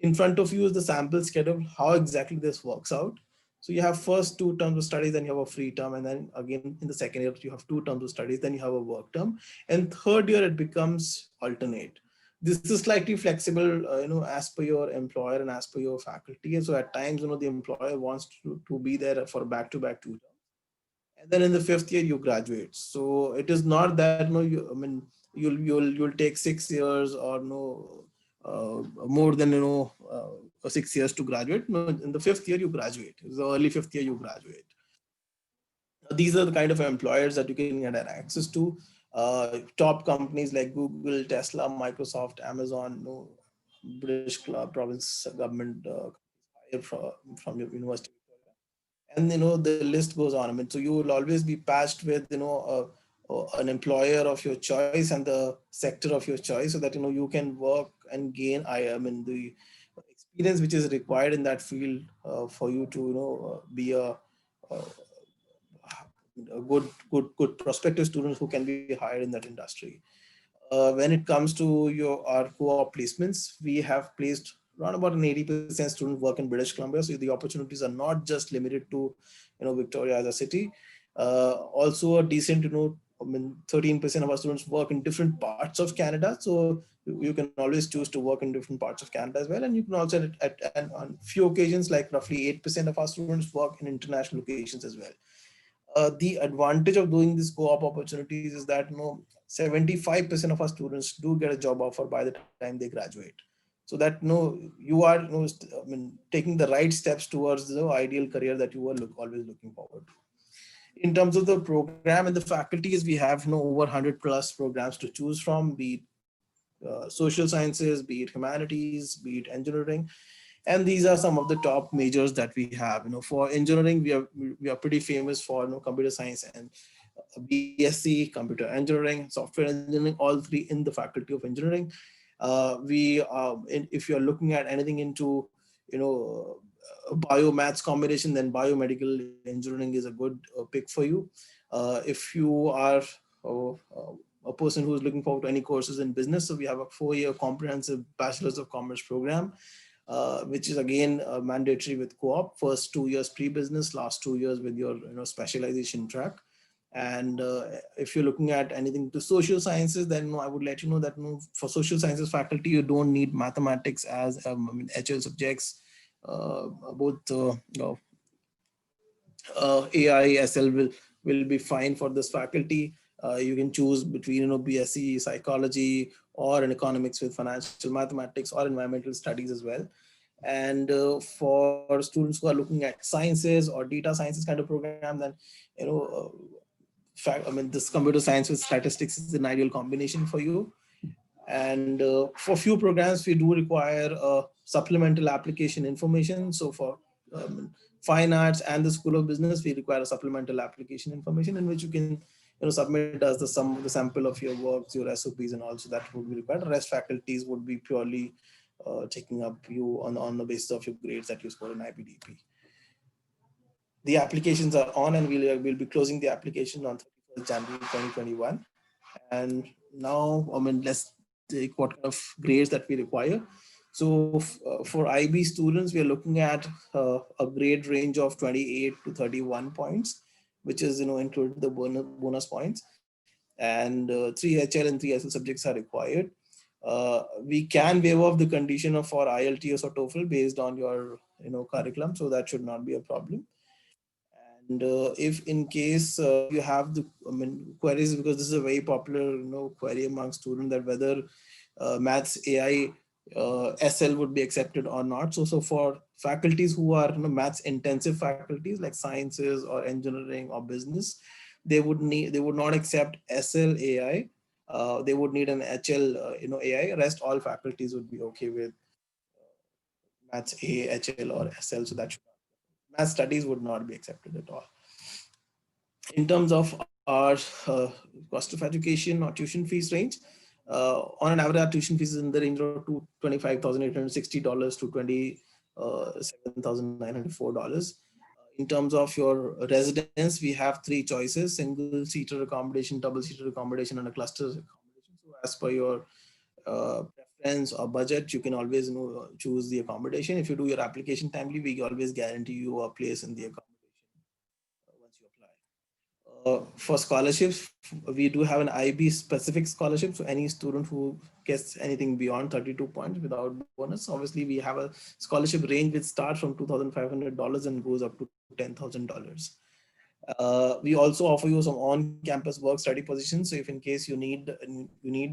Speaker 13: In front of you is the sample schedule, how exactly this works out. So you have first 2 terms of studies, then you have a free term, and then again in the second year you have 2 terms of studies, then you have a work term, and third year it becomes alternate. This is slightly flexible, as per your employer and as per your faculty. And so at times, the employer wants to be there for back-to-back 2 terms. And then in the 5th year you graduate. So it is not that you'll take 6 years or more than 6 years to graduate. No, in the 5th year you graduate. It's the early 5th year you graduate. These are the kind of employers that you can get access to. Top companies like Google, Tesla, Microsoft, Amazon, British Province government from your university. And the list goes on. So you will always be patched with an employer of your choice and the sector of your choice, so that you can work and gain the experience which is required in that field for you to be a good prospective student who can be hired in that industry. When it comes to our co-op placements, we have placed around about an 80% student work in British Columbia. So the opportunities are not just limited to Victoria as a city. Also a decent 13% of our students work in different parts of Canada. So you can always choose to work in different parts of Canada as well. And you can also on few occasions, like roughly 8% of our students work in international locations as well. The advantage of doing these co-op opportunities is that 75% of our students do get a job offer by the time they graduate. So that you are taking the right steps towards the ideal career that you were always looking forward to. In terms of the program and the faculties, we have over 100+ programs to choose from, be it social sciences, be it humanities, be it engineering. And these are some of the top majors that we have. For engineering, we are pretty famous for computer science and BSc, computer engineering, software engineering, all 3 in the faculty of engineering. If you're looking at anything into bio-maths combination, then biomedical engineering is a good pick for you. If you are a person who is looking forward to any courses in business, so we have a 4-year comprehensive Bachelor's of Commerce program, which is again mandatory with co-op. First 2 years pre-business, last 2 years with your specialization track. And if you're looking at anything to social sciences, then I would let you know that for social sciences faculty, you don't need mathematics as HL subjects. Both AI, SL will be fine for this faculty. You can choose between, BSc psychology or in economics with financial mathematics or environmental studies as well. And for students who are looking at sciences or data sciences kind of program, then, this computer science with statistics is an ideal combination for you. And for few programs, we do require supplemental application information. So for fine arts and the School of Business, we require a supplemental application information in which you can submit as the sample of your works, your SOPs, and also that would be required. The rest faculties would be purely taking up you on the basis of your grades that you score in IBDP. The applications are on, and we'll be closing the application on 31st January 2021. And now, let's take what kind of grades that we require. So for IB students, we are looking at a grade range of 28 to 31 points, which is, including the bonus points. And 3 HL and 3 SL subjects are required. We can waive off the condition of for IELTS or TOEFL based on your, curriculum. So that should not be a problem. And if in case you have the queries, because this is a very popular query among students, that whether maths AI SL would be accepted or not. So for faculties who are maths intensive faculties like sciences or engineering or business, they would not accept SL AI. They would need an HL AI. Rest all faculties would be okay with maths A, HL or SL. So that should math studies would not be accepted at all. In terms of our cost of education or tuition fees range, on an average, our tuition fees is in the range of $25,860 to $27,904. In terms of your residence, we have 3 choices: single-seater accommodation, double-seater accommodation, and a cluster accommodation. So as per your preference or budget, you can always choose the accommodation. If you do your application timely, we always guarantee you a place in the accommodation once you apply. For scholarships, we do have an IB specific scholarship. So any student who gets anything beyond 32 points without bonus, obviously we have a scholarship range which starts from $2,500 and goes up to $10,000. We also offer you some on-campus work study positions. So if in case you need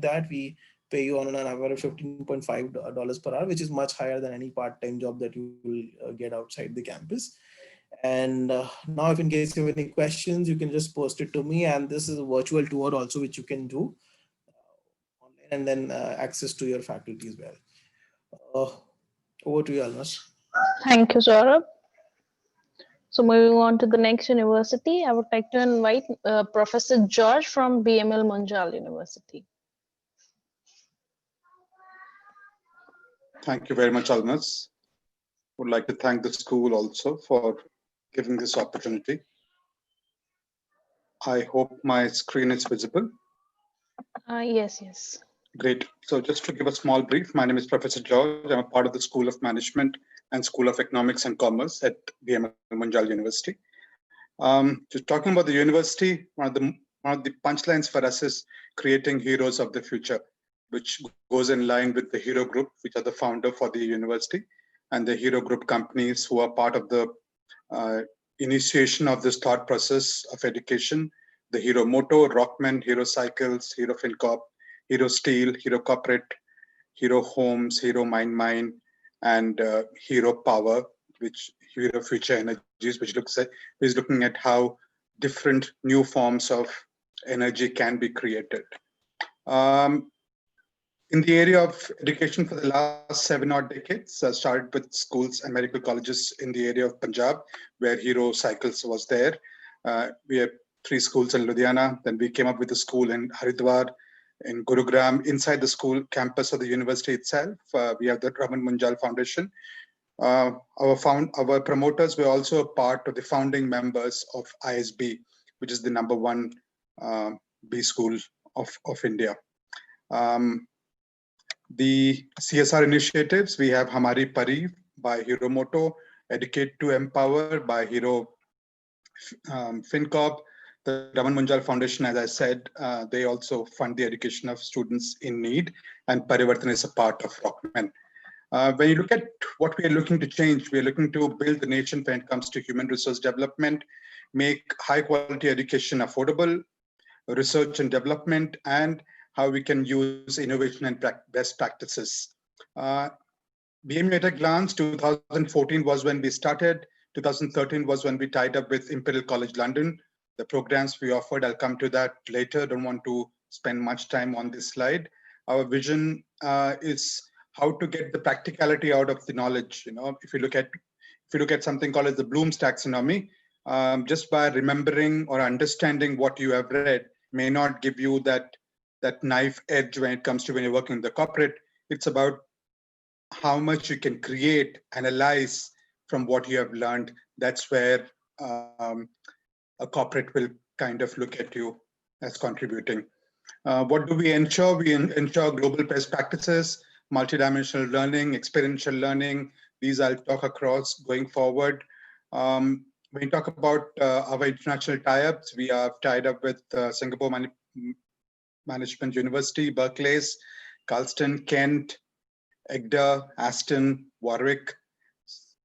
Speaker 13: that, we pay you on an average of $15.5 per hour, which is much higher than any part-time job that you will get outside the campus. And now if in case you have any questions, you can just post it to me. And this is a virtual tour also, which you can do online, and then access to your faculty as well. Over to you, Almas.
Speaker 1: Thank you, Saurabh. So moving on to the next university, I would like to invite Professor George from BML Munjal University.
Speaker 14: Thank you very much, Almas. Would like to thank the school also for giving this opportunity. I hope my screen is visible.
Speaker 1: Yes.
Speaker 14: Great. So just to give a small brief, my name is Professor George. I'm a part of the School of Management and School of Economics and Commerce at BML Munjal University. Just talking about the university, one of the punchlines for us is creating heroes of the future, which goes in line with the Hero Group, which are the founder for the university, and the Hero Group companies who are part of the initiation of this thought process of education. The Hero Moto, Rockman, Hero Cycles, Hero FinCorp, Hero Steel, Hero Corporate, Hero Homes, Hero Mine, and Hero Power, which Hero Future Energies, which is looking at how different new forms of energy can be created. In the area of education for the last 7 odd decades, I started with schools and medical colleges in the area of Punjab, where Hero Cycles was there. We have 3 schools in Ludhiana. Then we came up with a school in Haridwar, in Gurugram. Inside the school campus of the university itself, we have the BML Munjal Foundation. Our promoters were also a part of the founding members of ISB, which is the #1 B school of India. The CSR initiatives, we have Hamari Pari by Hero Moto, Educate to Empower by Hero FinCorp. The BML Munjal Foundation, as I said, they also fund the education of students in need, and Parivartan is a part of Rockman. When you look at what we are looking to change, we are looking to build the nation when it comes to human resource development, make high quality education affordable, research and development, and how we can use innovation and best practices. BMU at a glance, 2014 was when we started. 2013 was when we tied up with Imperial College London. The programs we offered, I'll come to that later. Don't want to spend much time on this slide. Our vision is how to get the practicality out of the knowledge. If you look at something called as the Bloom's taxonomy, just by remembering or understanding what you have read may not give you that knife edge when it comes to when you're working in the corporate. It's about how much you can create, analyze from what you have learned. That's where a corporate will kind of look at you as contributing. What do we ensure? We ensure global best practices, multidimensional learning, experiential learning. These I'll talk across going forward. When we talk about our international tie-ups, we are tied up with Singapore Management University, Berkeley's, Carlston, Kent, Egda, Aston, Warwick.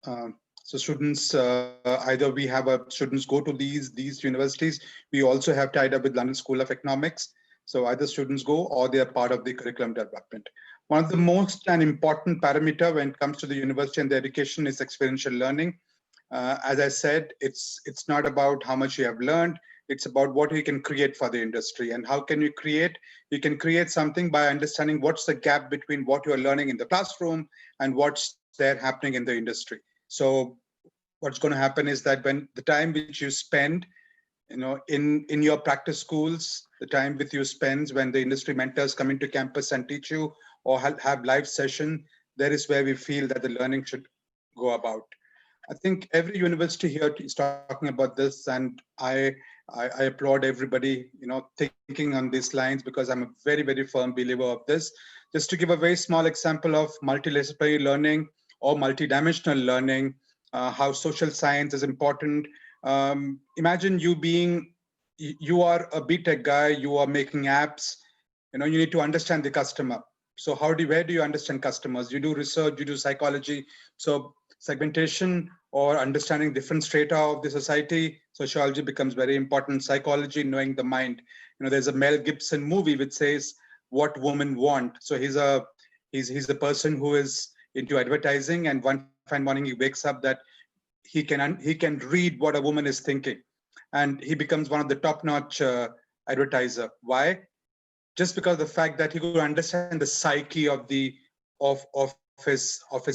Speaker 14: So students, either we have students go to these universities. We also have tied up with London School of Economics. So either students go or they are part of the curriculum development. One of the most important parameter when it comes to the university and the education is experiential learning. As I said, it's not about how much you have learned. It's about what you can create for the industry. And how can you create? You can create something by understanding what's the gap between what you're learning in the classroom and what's there happening in the industry. So what's going to happen is that when the time which you spend, in your practice schools, the time with you spends when the industry mentors come into campus and teach you or have live session, there is where we feel that the learning should go about. I think every university here is talking about this, and I applaud everybody, thinking on these lines, because I'm a very, very firm believer of this. Just to give a very small example of multidisciplinary learning or multidimensional learning, how social science is important. Imagine you are a BTech guy, you are making apps, you need to understand the customer. So where do you understand customers? You do research, you do psychology. So segmentation or understanding different strata of the society, sociology becomes very important. Psychology, knowing the mind. There's a Mel Gibson movie which says what women want. So he's a person who is into advertising, and one fine morning he wakes up that he can read what a woman is thinking, and he becomes one of the top-notch advertiser. Why? Just because of the fact that he could understand the psyche of his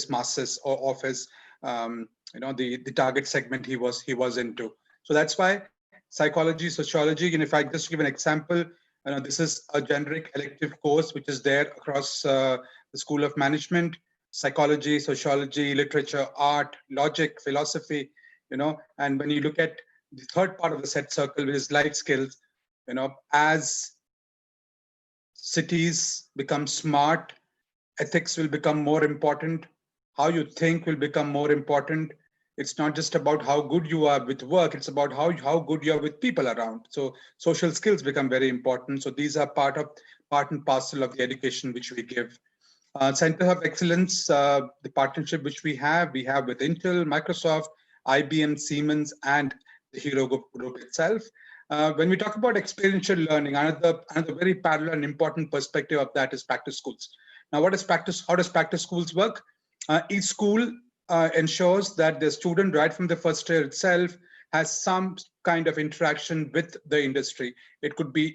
Speaker 14: masses, or of his the target segment he was into. So that's why psychology, sociology, and if I just give an example, this is a generic elective course which is there across the School of Management. Psychology, sociology, literature, art, logic, philosophy, and when you look at the third part of the set circle, which is life skills, as cities become smart, ethics will become more important, how you think will become more important. It's not just about how good you are with work, it's about how good you are with people around. So social skills become very important. So these are part and parcel of the education which we give. Center of Excellence, the partnership which we have with Intel, Microsoft, IBM, Siemens, and the Hero Group itself. When we talk about experiential learning, another very parallel and important perspective of that is practice schools. Now, how does practice schools work? Each school ensures that the student right from the first year itself has some kind of interaction with the industry. It could be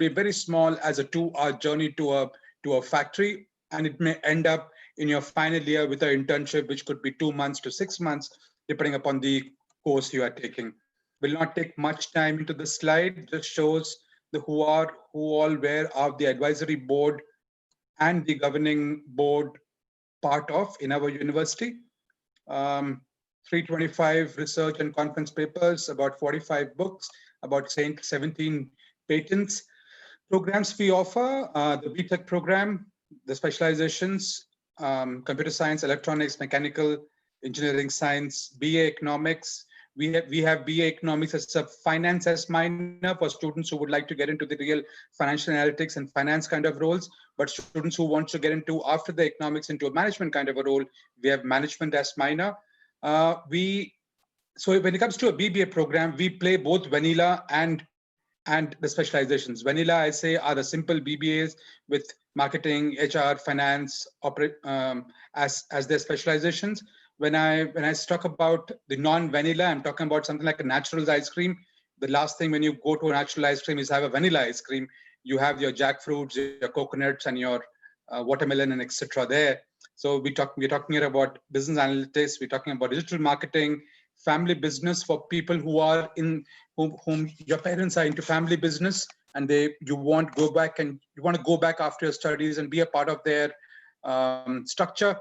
Speaker 14: very small as a 2-hour journey to a factory, and it may end up in your final year with an internship, which could be 2 months to 6 months, depending upon the course you are taking. Will not take much time into the slide. Just shows who all were of the advisory board and the governing board part of in our university. 325 research and conference papers, about 45 books, about 17 patents. Programs we offer, the BTech program, the specializations, computer science, electronics, mechanical, engineering science, BA economics. We have BA economics as a finance as minor for students who would like to get into the real financial analytics and finance kind of roles, but students who want to get into after the economics into a management kind of a role, we have management as minor. So when it comes to a BBA program, we play both vanilla and and the specializations. Vanilla, I say, are the simple BBAs with marketing, HR, finance, as their specializations. When I talk about the non-vanilla, I'm talking about something like a natural ice cream. The last thing when you go to a natural ice cream is have a vanilla ice cream. You have your jackfruits, your coconuts, and your watermelon and etc. there. So we're talking here about business analytics. We're talking about digital marketing, family business for people who are in whom your parents are into family business, and you want to go back after your studies and be a part of their structure,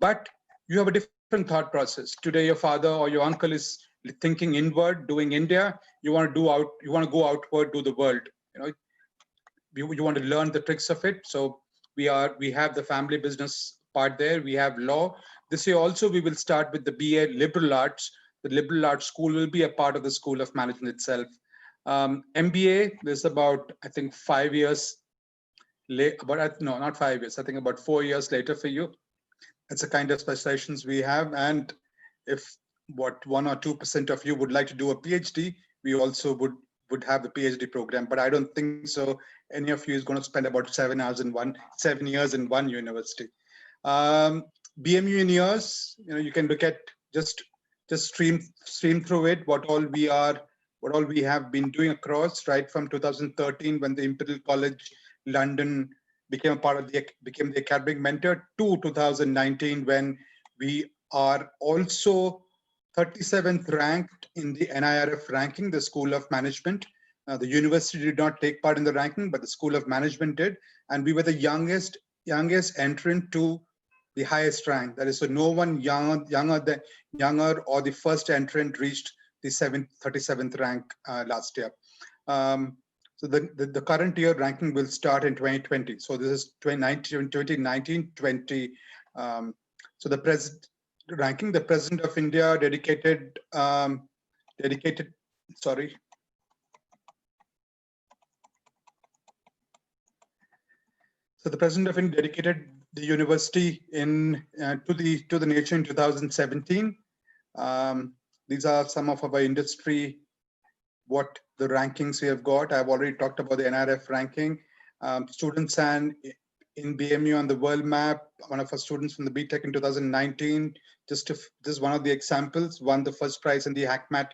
Speaker 14: but you have a different thought process. Today, your father or your uncle is thinking inward, doing India. You want to go outward, do the world. You want to learn the tricks of it. So we have the family business part there. We have law. This year also we will start with the BA Liberal Arts. The Liberal Arts School will be a part of the School of Management itself. MBA, there's about, I think, 5 years late, but no, not 5 years. I think about 4 years later for you. It's the kind of specializations we have. And if 1 or 2% of you would like to do a PhD, we also would have the PhD program. But I don't think so any of you is going to spend about 7 years in one university. BMU in years, you can look at just stream through it, what all we have been doing across, right from 2013 when the Imperial College London became the academic mentor, to 2019 when we are also 37th ranked in the NIRF ranking, the School of Management. The university did not take part in the ranking, but the School of Management did, and we were the youngest entrant to the highest rank. That is, so no one younger or the first entrant reached the 37th rank last year. So the current year ranking will start in 2020. So this is 2019-20. So the President of India dedicated. So the President of India dedicated the university to the nation in 2017. These are some of our industry, what the rankings we have got. I've already talked about the NRF ranking. Students and in BMU on the world map, one of our students from the BTech in 2019, just one of the examples, won the first prize in the HackMed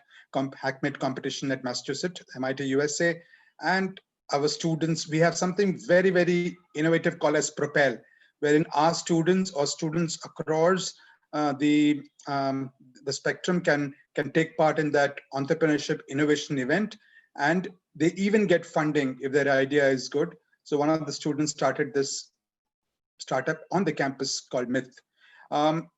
Speaker 14: competition at Massachusetts, MIT, USA. And our students, we have something very, very innovative called as Propel, wherein our students or students across the spectrum can take part in that entrepreneurship innovation event, and they even get funding if their idea is good. So one of the students started this startup on the campus called Myth.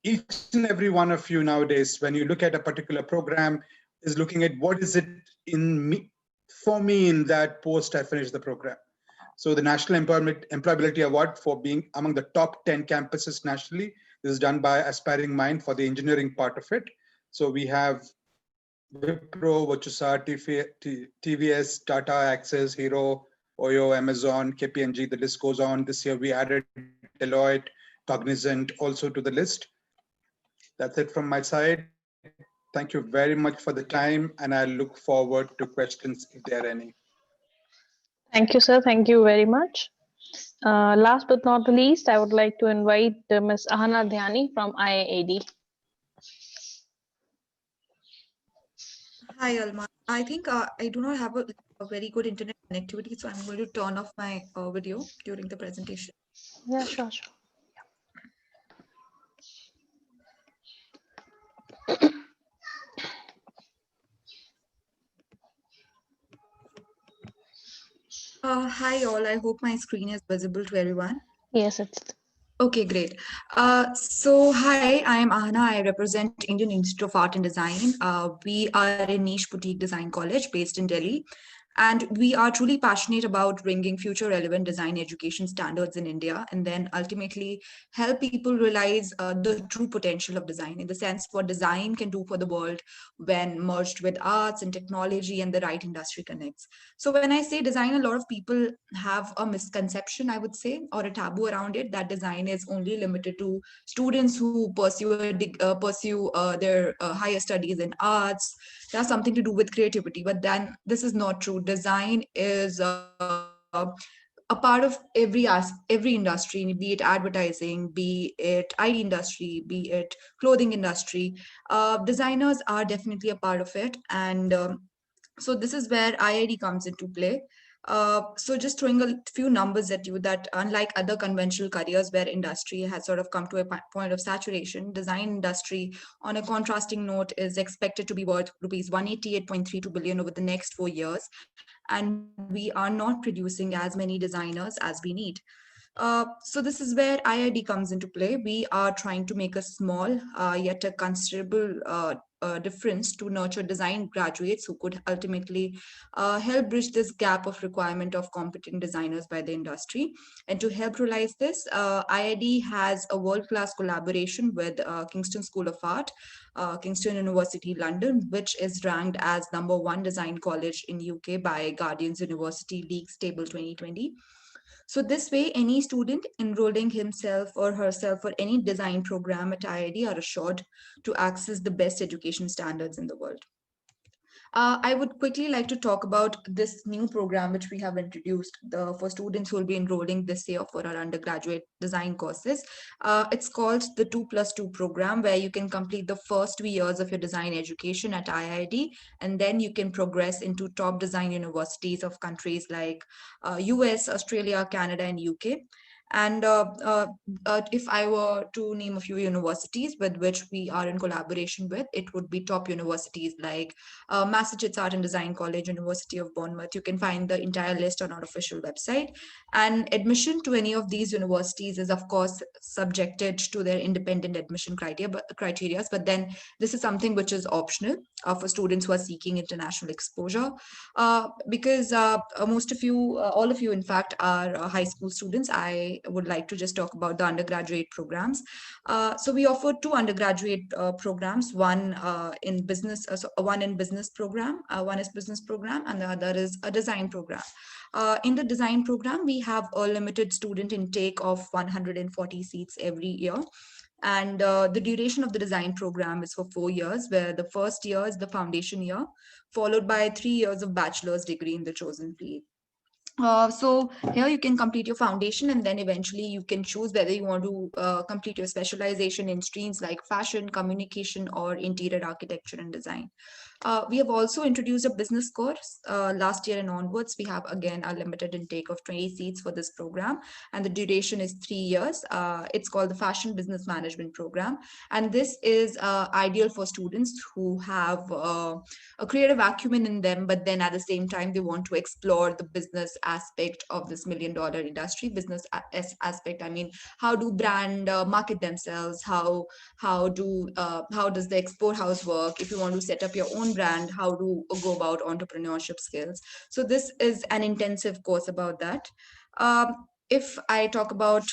Speaker 14: Each and every one of you nowadays, when you look at a particular program, is looking at what is it for me in that post I finished the program. So the National Employability Award for being among the top 10 campuses nationally, this is done by Aspiring Mind for the engineering part of it. So we have Wipro, Virtusa, TVS, Tata, Access, Hero, Oyo, Amazon, KPMG, the list goes on. This year we added Deloitte, Cognizant also to the list. That's it from my side. Thank you very much for the time, and I look forward to questions if there are any.
Speaker 1: Thank you, sir. Thank you very much. Last but not the least, I would like to invite Ms. Ahana Dhyani from IIAD.
Speaker 15: Hi, Alma. I think I do not have a very good internet connectivity, so I'm going to turn off my video during the presentation.
Speaker 1: Yeah, sure.
Speaker 15: Hi, all. I hope my screen is visible to everyone.
Speaker 1: Yes, it's.
Speaker 15: Okay, great. So hi, I am Ahana. I represent Indian Institute of Art and Design. We are a niche boutique design college based in Delhi. And we are truly passionate about bringing future relevant design education standards in India, and then ultimately help people realize the true potential of design, in the sense what design can do for the world when merged with arts and technology and the right industry connects. So when I say design, a lot of people have a misconception, I would say, or a taboo around it, that design is only limited to students who pursue their higher studies in arts has something to do with creativity, but then this is not true. Design is a part of every industry, be it advertising, be it IT industry, be it clothing industry. Designers are definitely a part of it, and so this is where IID comes into play. So just throwing a few numbers at you, that unlike other conventional careers where industry has sort of come to a point of saturation, design industry, on a contrasting note, is expected to be worth rupees 188.32 billion over the next 4 years, and we are not producing as many designers as we need. So this is where IID comes into play. We are trying to make a small yet a considerable difference to nurture design graduates who could ultimately help bridge this gap of requirement of competent designers by the industry. And to help realize this, IID has a world-class collaboration with Kingston School of Art, Kingston University, London, which is ranked as #1 design college in UK by Guardian's University Leagues Table 2020. So this way, any student enrolling himself or herself for any design program at IID are assured to access the best education standards in the world. I would quickly like to talk about this new program which we have introduced for students who will be enrolling this year for our undergraduate design courses. It's called the 2+2 program, where you can complete the first 2 years of your design education at IID, and then you can progress into top design universities of countries like US, Australia, Canada, and UK. And if I were to name a few universities with which we are in collaboration with, it would be top universities like Massachusetts Art and Design College, University of Bournemouth. You can find the entire list on our official website. And admission to any of these universities is, of course, subjected to their independent admission criteria. But then this is something which is optional for students who are seeking international exposure. Because most of you, all of you, in fact, are high school students, I would like to just talk about the undergraduate programs. So we offer 2 undergraduate programs, one in business program, one is business program, and the other is a design program. In the design program, we have a limited student intake of 140 seats every year. And the duration of the design program is for 4 years, where the first year is the foundation year, followed by 3 years of bachelor's degree in the chosen field. So here you can complete your foundation, and then eventually you can choose whether you want to complete your specialization in streams like fashion, communication, or interior architecture and design. We have also introduced a business course last year and onwards. We have again a limited intake of 20 seats for this program, and the duration is 3 years. It's called the Fashion Business Management Program, and this is ideal for students who have a creative acumen in them, but then at the same time they want to explore the business aspect of this $1 million industry. Business aspect, I mean, how do brand market themselves? How does the export house work? If you want to set up your own brand, how to go about entrepreneurship skills? So this is an intensive course about that. If I talk about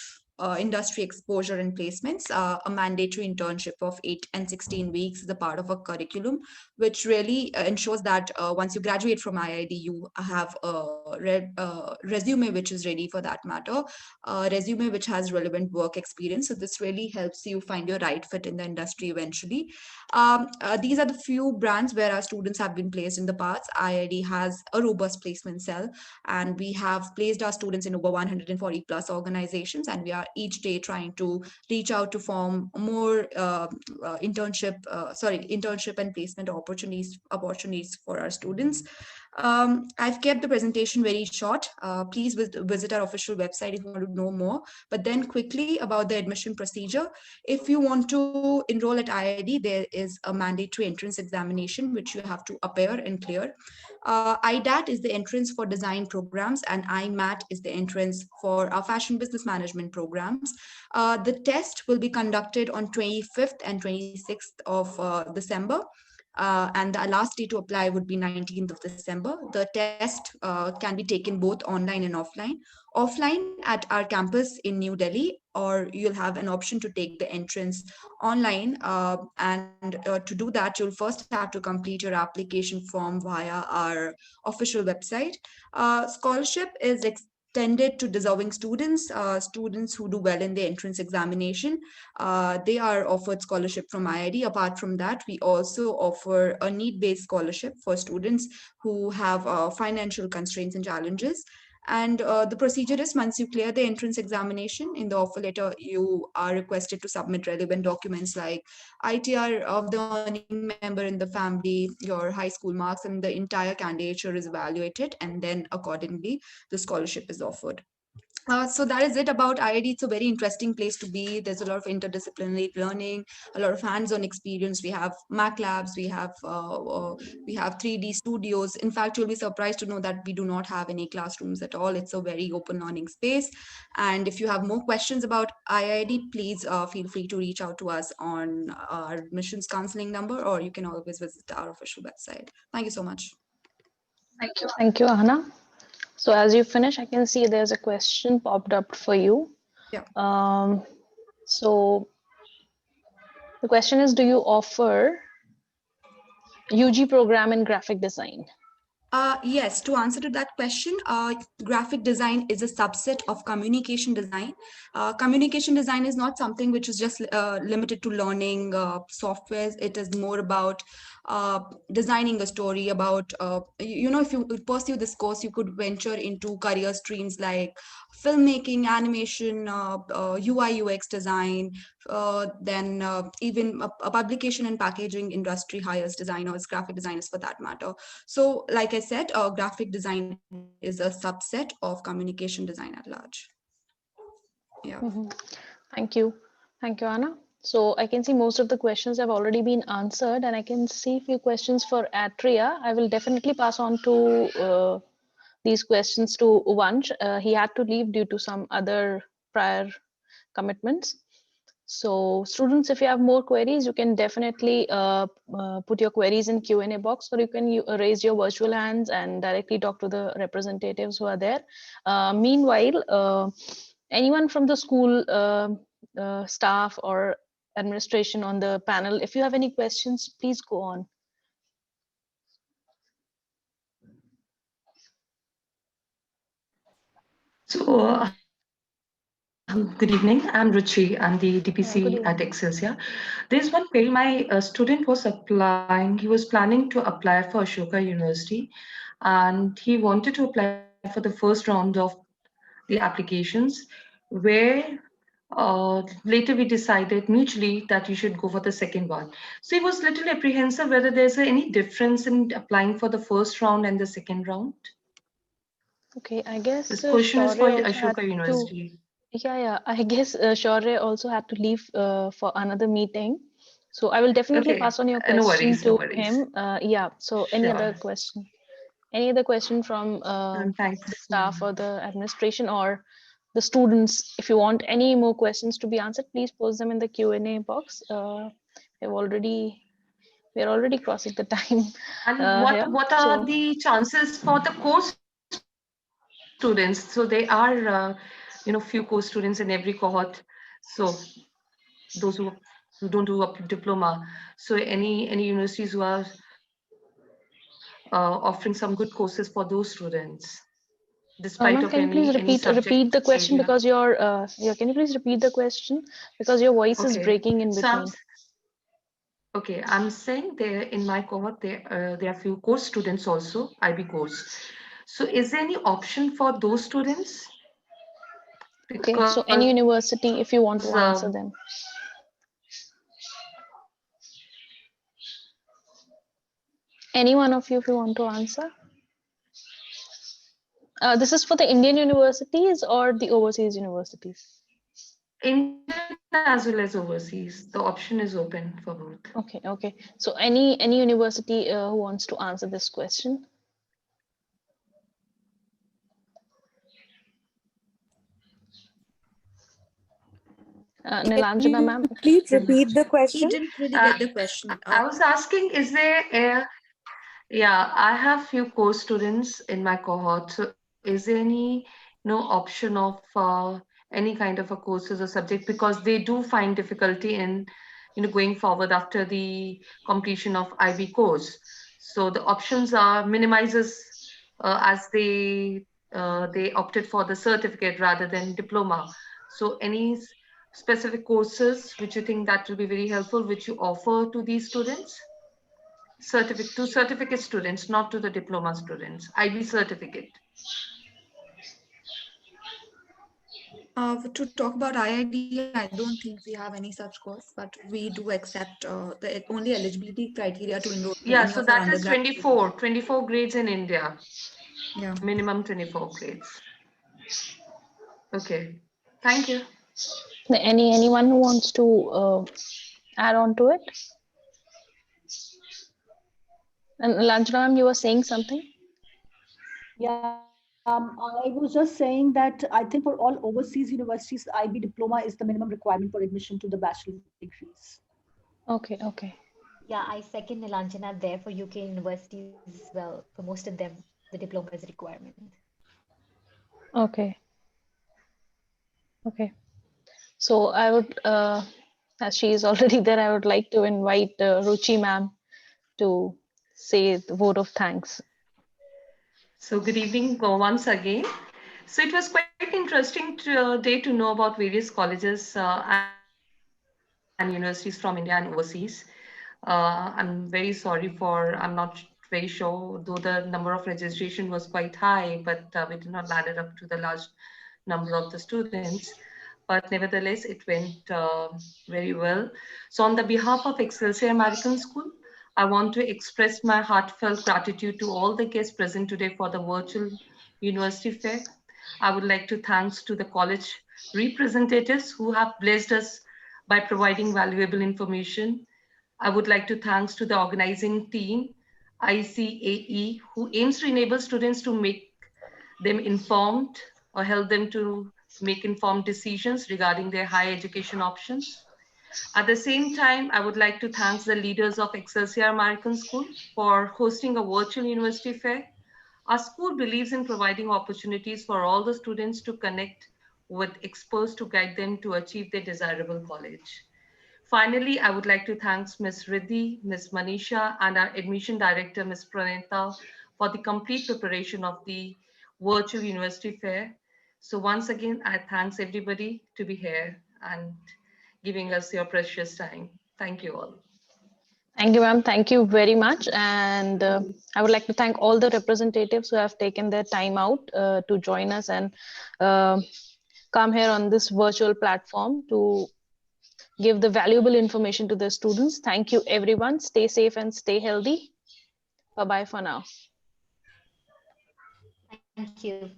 Speaker 15: industry exposure and placements, a mandatory internship of 8 and 16 weeks is a part of a curriculum, which really ensures that once you graduate from IID, you have a resume which is ready for that matter, a resume which has relevant work experience. So this really helps you find your right fit in the industry eventually. These are the few brands where our students have been placed in the past. IID has a robust placement cell, and we have placed our students in over 140 plus organizations, and we are each day trying to reach out to form more internship and placement opportunities for our students. I've kept the presentation very short. Please visit our official website if you want to know more. But then quickly about the admission procedure. If you want to enroll at IID, there is a mandatory entrance examination which you have to appear and clear. IDAT is the entrance for design programs, and IMAT is the entrance for our fashion business management programs. The test will be conducted on 25th and 26th of December. And the last day to apply would be 19th of December. The test can be taken both online and offline. Offline at our campus in New Delhi, or you'll have an option to take the entrance online. And to do that, you'll first have to complete your application form via our official website. Scholarship is tended to deserving students, students who do well in the entrance examination. They are offered scholarship from IIT. Apart from that, we also offer a need-based scholarship for students who have financial constraints and challenges. And the procedure is, once you clear the entrance examination, in the offer letter, you are requested to submit relevant documents like ITR of the earning member in the family, your high school marks, and the entire candidature is evaluated, and then accordingly, the scholarship is offered. So that is it about IIT. It's a very interesting place to be. There's a lot of interdisciplinary learning, a lot of hands-on experience. We have Mac labs, we have 3D studios. In fact, you'll be surprised to know that we do not have any classrooms at all. It's a very open learning space. And if you have more questions about IIT, please feel free to reach out to us on our admissions counseling number, or you can always visit our official website. Thank you so much.
Speaker 1: Thank you, Ahana. So as you finish, I can see there's a question popped up for you.
Speaker 15: Yeah.
Speaker 1: So the question is, do you offer UG program in graphic design?
Speaker 15: Yes, to answer to that question, graphic design is a subset of communication design. Communication design is not something which is just limited to learning softwares. It is more about designing a story, about, if you pursue this course, you could venture into career streams like filmmaking, animation, UI, UX design, then even a publication and packaging industry hires designers, graphic designers for that matter. So like I said, graphic design is a subset of communication design at large. Yeah.
Speaker 1: Thank you. Thank you, Anna. So I can see most of the questions have already been answered, and I can see a few questions for Atria. I will definitely pass on to these questions to Vansh. He had to leave due to some other prior commitments. So students, if you have more queries, you can definitely put your queries in Q&A box, or you can raise your virtual hands and directly talk to the representatives who are there. Meanwhile, anyone from the school staff or administration on the panel, if you have any questions, please go on.
Speaker 16: So, good evening. I'm Ruchi. I'm the DPC at Excelsior. There's one query. My student was applying. He was planning to apply for Ashoka University, and he wanted to apply for the first round of the applications, where later we decided mutually that you should go for the second one. So he was a little apprehensive whether there's any difference in applying for the first round and the second round.
Speaker 1: Okay, I guess
Speaker 16: this question is for Ashoka
Speaker 1: to,
Speaker 16: University.
Speaker 1: Yeah, I guess Shaurya also had to leave for another meeting. So I will definitely pass on your question to him. Yeah, so any other question? Any other question from the staff or the administration or the students? If you want any more questions to be answered, please post them in the Q&A box. We're already crossing the time.
Speaker 16: And what are the chances for the course students? So there are few course students in every cohort. So those who don't do a diploma. So any universities who are offering some good courses for those students, despite of
Speaker 1: can you please repeat the question
Speaker 16: area.
Speaker 1: Because your can you please repeat the question because your voice is breaking in between.
Speaker 16: Okay, I'm saying there in my cohort there are few course students also, IB course. So is there any option for those students?
Speaker 1: Okay, so any university if you want to answer them. Any one of you if you want to answer. This is for the Indian universities or the overseas universities?
Speaker 16: Indian as well as overseas. The option is open for both.
Speaker 1: Okay. So any university who wants to answer this question? Nilanjana ma'am.
Speaker 17: Please repeat the question.
Speaker 15: He didn't really get the question.
Speaker 16: I was asking, is there I have few course students in my cohort. So is there any option of any kind of a courses or subject, because they do find difficulty in going forward after the completion of IB course. So the options are minimizes as they they opted for the certificate rather than diploma. So any specific courses which you think that will be very helpful, which you offer to these students? To certificate students, not to the diploma students, IB certificate.
Speaker 15: To talk about IID, I don't think we have any such course, but we do accept the only eligibility criteria to enroll in
Speaker 16: Yeah,
Speaker 15: any
Speaker 16: so
Speaker 15: of our
Speaker 16: that is
Speaker 15: undergrad.
Speaker 16: 24 grades in India.
Speaker 15: Yeah.
Speaker 16: Minimum 24 grades. Okay, thank you.
Speaker 1: Anyone who wants to add on to it? And Lanjana, you were saying something?
Speaker 7: Yeah, I was just saying that I think for all overseas universities, IB diploma is the minimum requirement for admission to the bachelor's degrees.
Speaker 1: Okay, okay.
Speaker 9: Yeah, I second Nilanjana there for UK universities as well. For most of them, the diploma is a requirement.
Speaker 1: Okay. Okay. So I would, as she is already there, I would like to invite Ruchi ma'am to say the vote of thanks.
Speaker 16: So good evening once again. So it was quite interesting day to know about various colleges and universities from India and overseas. I'm very sorry I'm not very sure, though the number of registration was quite high, but we did not ladder up to the large number of the students. But nevertheless, it went very well. So on the behalf of Excelsior American School, I want to express my heartfelt gratitude to all the guests present today for the virtual university fair. I would like to thanks to the college representatives who have blessed us by providing valuable information. I would like to thanks to the organizing team, ICAE, who aims to enable students to make them informed or help them to make informed decisions regarding their higher education options. At the same time, I would like to thank the leaders of Excelsior American School for hosting a virtual university fair. Our school believes in providing opportunities for all the students to connect with experts to guide them to achieve their desirable college. Finally, I would like to thank Ms. Riddhi, Ms. Manisha, and our admission director, Ms. Pranita, for the complete preparation of the virtual university fair. So once again, I thanks everybody to be here and giving us your precious time. Thank you all.
Speaker 1: Thank you, ma'am. Thank you very much. And I would like to thank all the representatives who have taken their time out to join us and come here on this virtual platform to give the valuable information to the students. Thank you, everyone. Stay safe and stay healthy. Bye-bye for now.
Speaker 9: Thank you.